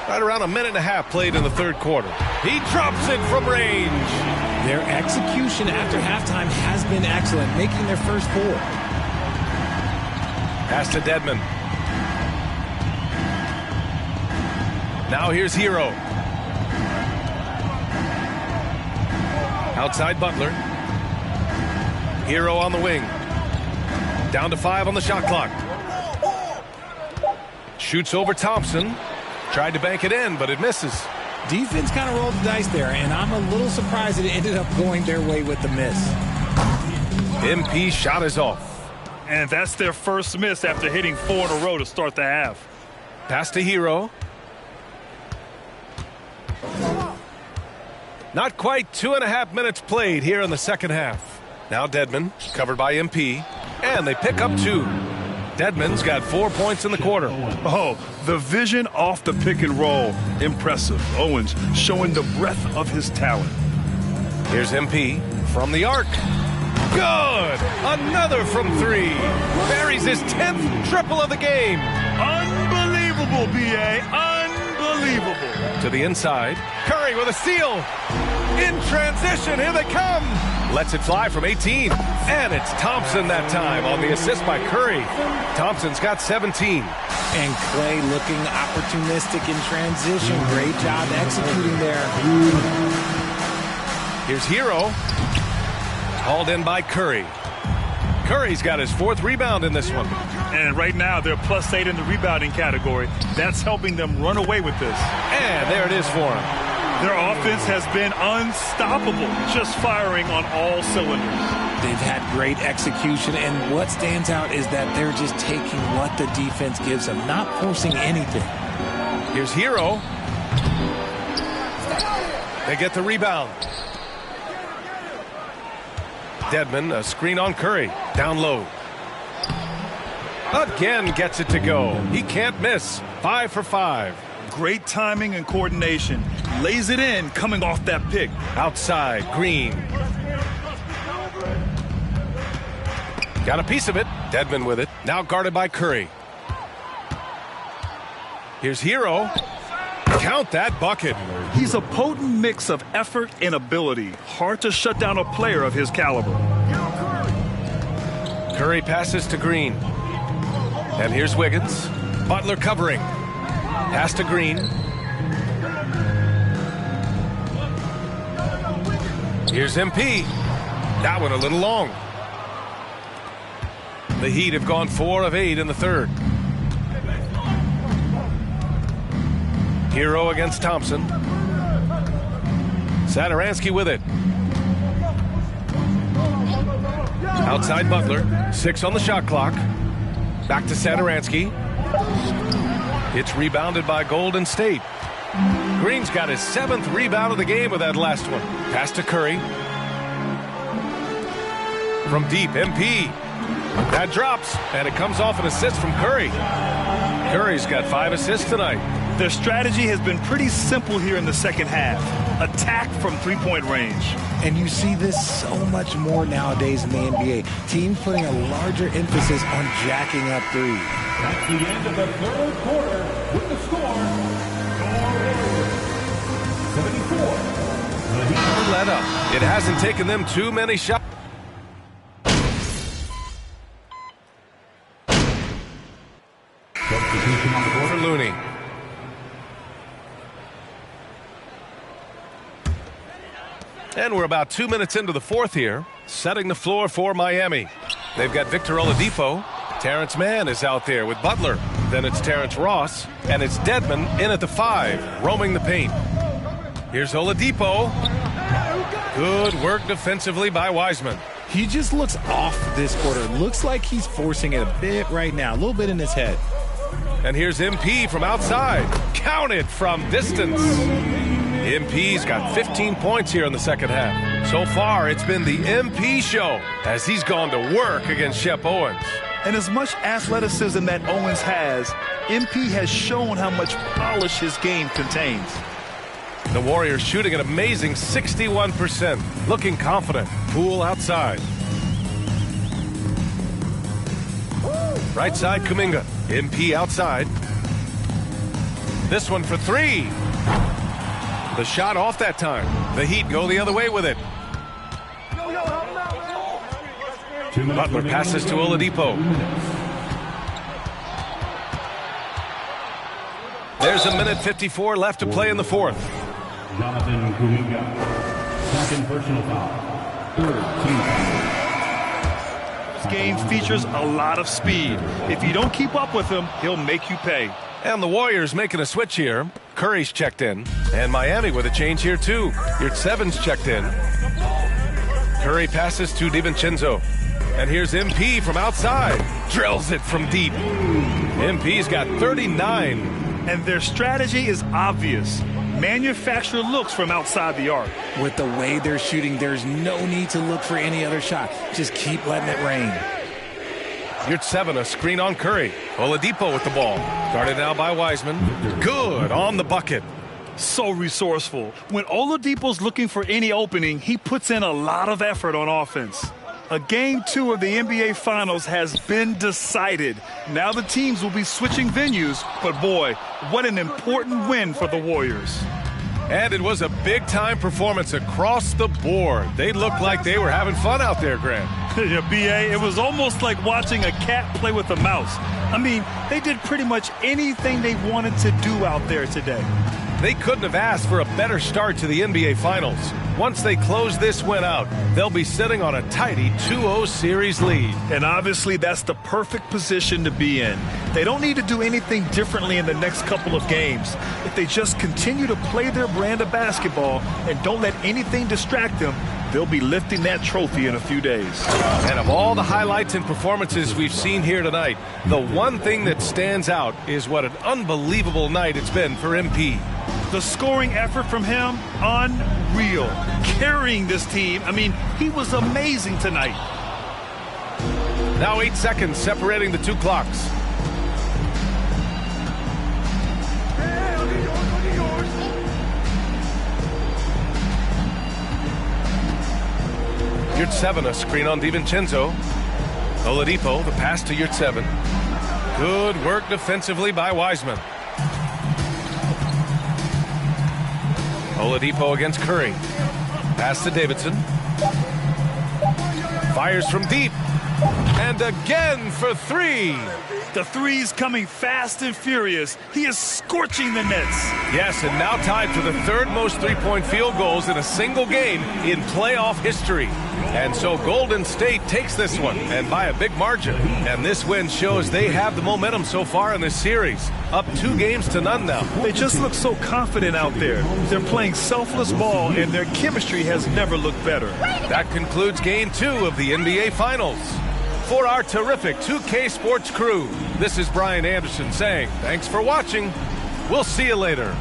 Speaker 21: Right around a minute and a half played in the third quarter. He drops it from range.
Speaker 5: Their execution after halftime has been excellent, making their first 4.
Speaker 21: Pass to Dedmon. Now here's Hero. Outside Butler. Hero on the wing. Down to 5 on the shot clock. Shoots over Thompson. Tried to bank it in, but it misses.
Speaker 5: Defense kind of rolled the dice there, and I'm a little surprised it ended up going their way with the miss.
Speaker 21: MP shot is off.
Speaker 18: And that's their first miss after hitting 4 in a row to start the half.
Speaker 21: Pass to Hero. Not quite 2.5 minutes played here in the second half. Now Dedmon, covered by MP, and they pick up 2. Dedmon's got 4 points in the quarter.
Speaker 18: Oh, the vision off the pick and roll. Impressive. Owens showing the breadth of his talent.
Speaker 21: Here's MP from the arc. Good! Another from 3. Buries his 10th triple of the game.
Speaker 18: Unbelievable, B.A. Unbelievable.
Speaker 21: To the inside. Curry with a steal. In transition, here they come. Lets it fly from 18. And it's Thompson that time on the assist by Curry. Thompson's got 17.
Speaker 5: And Clay looking opportunistic in transition. Great job executing there.
Speaker 21: Here's Hero. Hauled in by Curry. Curry's got his 4th rebound in this one.
Speaker 18: And right now they're +8 in the rebounding category. That's helping them run away with this.
Speaker 21: And there it is for him.
Speaker 18: Their offense has been unstoppable, just firing on all cylinders.
Speaker 5: They've had great execution, and what stands out is that they're just taking what the defense gives them, not forcing anything.
Speaker 21: Here's Hero. They get the rebound. Dedmon, a screen on Curry. Down low. Again gets it to go. He can't miss. 5 for 5.
Speaker 18: Great timing and coordination. Lays it in coming off that pick.
Speaker 21: Outside, Green. Got a piece of it. Dedmon with it. Now guarded by Curry. Here's Hero. Count that bucket.
Speaker 18: He's a potent mix of effort and ability. Hard to shut down a player of his caliber.
Speaker 21: Curry passes to Green. And here's Wiggins. Butler covering. Pass to Green. Here's MP. That one a little long. The Heat have gone 4 of 8 in the third. Hero against Thompson. Satoransky with it. Outside Butler. 6 on the shot clock. Back to Satoransky. It's rebounded by Golden State. Green's got his 7th rebound of the game with that last one. Pass to Curry. From deep, MP. That drops, and it comes off an assist from Curry. Curry's got 5 assists tonight.
Speaker 18: Their strategy has been pretty simple here in the second half. Attack from three-point range.
Speaker 5: And you see this so much more nowadays in the NBA. Teams putting a larger emphasis on jacking up threes.
Speaker 8: That's the end of the third quarter with the score. 74.
Speaker 21: Let up. It hasn't taken them too many shots.
Speaker 8: Substitution on the court.
Speaker 21: For Looney. And we're about 2 minutes into the fourth here, setting the floor for Miami. They've got Victor Oladipo. Terrence Mann is out there with Butler. Then it's Terrence Ross, and it's Dedmon in at the 5, roaming the paint. Here's Oladipo. Good work defensively by Wiseman.
Speaker 5: He just looks off this quarter. Looks like he's forcing it a bit right now, a little bit in his head.
Speaker 21: And here's MP from outside. Counted from distance. MP's got 15 points here in the second half. So far, it's been the MP show as he's gone to work against Shep Owens.
Speaker 18: And as much athleticism that Owens has, MP has shown how much polish his game contains.
Speaker 21: The Warriors shooting an amazing 61%. Looking confident. Poole outside. Right side, Kuminga. MP outside. This one for 3. The shot off that time. The Heat go the other way with it. Butler passes to Oladipo. There's 1:54 left to play in the fourth.
Speaker 8: Jonathan Kuminga. Second personal foul. Third team foul.
Speaker 18: This game features a lot of speed. If you don't keep up with him, he'll make you pay.
Speaker 21: And the Warriors making a switch here. Curry's checked in. And Miami with a change here too. Yurtseven's checked in. Curry passes to DiVincenzo. And here's MP from outside. Drills it from deep. MP's got 39.
Speaker 18: And their strategy is obvious. Manufacture looks from outside the arc.
Speaker 5: With the way they're shooting, there's no need to look for any other shot. Just keep letting it rain.
Speaker 21: Yurtseven, a screen on Curry. Oladipo with the ball. Guarded now by Wiseman. Good on the bucket.
Speaker 18: So resourceful. When Oladipo's looking for any opening, he puts in a lot of effort on offense. A game 2 of the NBA Finals has been decided. Now the teams will be switching venues, but boy, what an important win for the Warriors.
Speaker 21: And it was a big-time performance across the board. They looked like they were having fun out there, Grant.
Speaker 18: Yeah, B.A., it was almost like watching a cat play with a mouse. I mean, they did pretty much anything they wanted to do out there today.
Speaker 21: They couldn't have asked for a better start to the NBA Finals. Once they close this win out, they'll be sitting on a tidy 2-0 series lead.
Speaker 18: And obviously, that's the perfect position to be in. They don't need to do anything differently in the next couple of games. If they just continue to play their brand of basketball and don't let anything distract them, they'll be lifting that trophy in a few days.
Speaker 21: And of all the highlights and performances we've seen here tonight, the one thing that stands out is what an unbelievable night it's been for MP.
Speaker 18: The scoring effort from him, unreal. Carrying this team, I mean, he was amazing tonight.
Speaker 21: Now 8 seconds separating the two clocks. Yurtseven, a screen on DiVincenzo. Oladipo, the pass to Yurtseven. Good work defensively by Wiseman. Oladipo against Curry. Pass to Davidson. Fires from deep. And again for 3.
Speaker 18: The threes coming fast and furious. He is scorching the nets.
Speaker 21: Yes, and now tied for the third most three-point field goals in a single game in playoff history. And so Golden State takes this one, and by a big margin. And this win shows they have the momentum so far in this series. Up 2-0 now.
Speaker 18: They just look so confident out there. They're playing selfless ball, and their chemistry has never looked better.
Speaker 21: That concludes Game 2 of the NBA Finals. For our terrific 2K Sports crew, this is Brian Anderson saying thanks for watching. We'll see you later.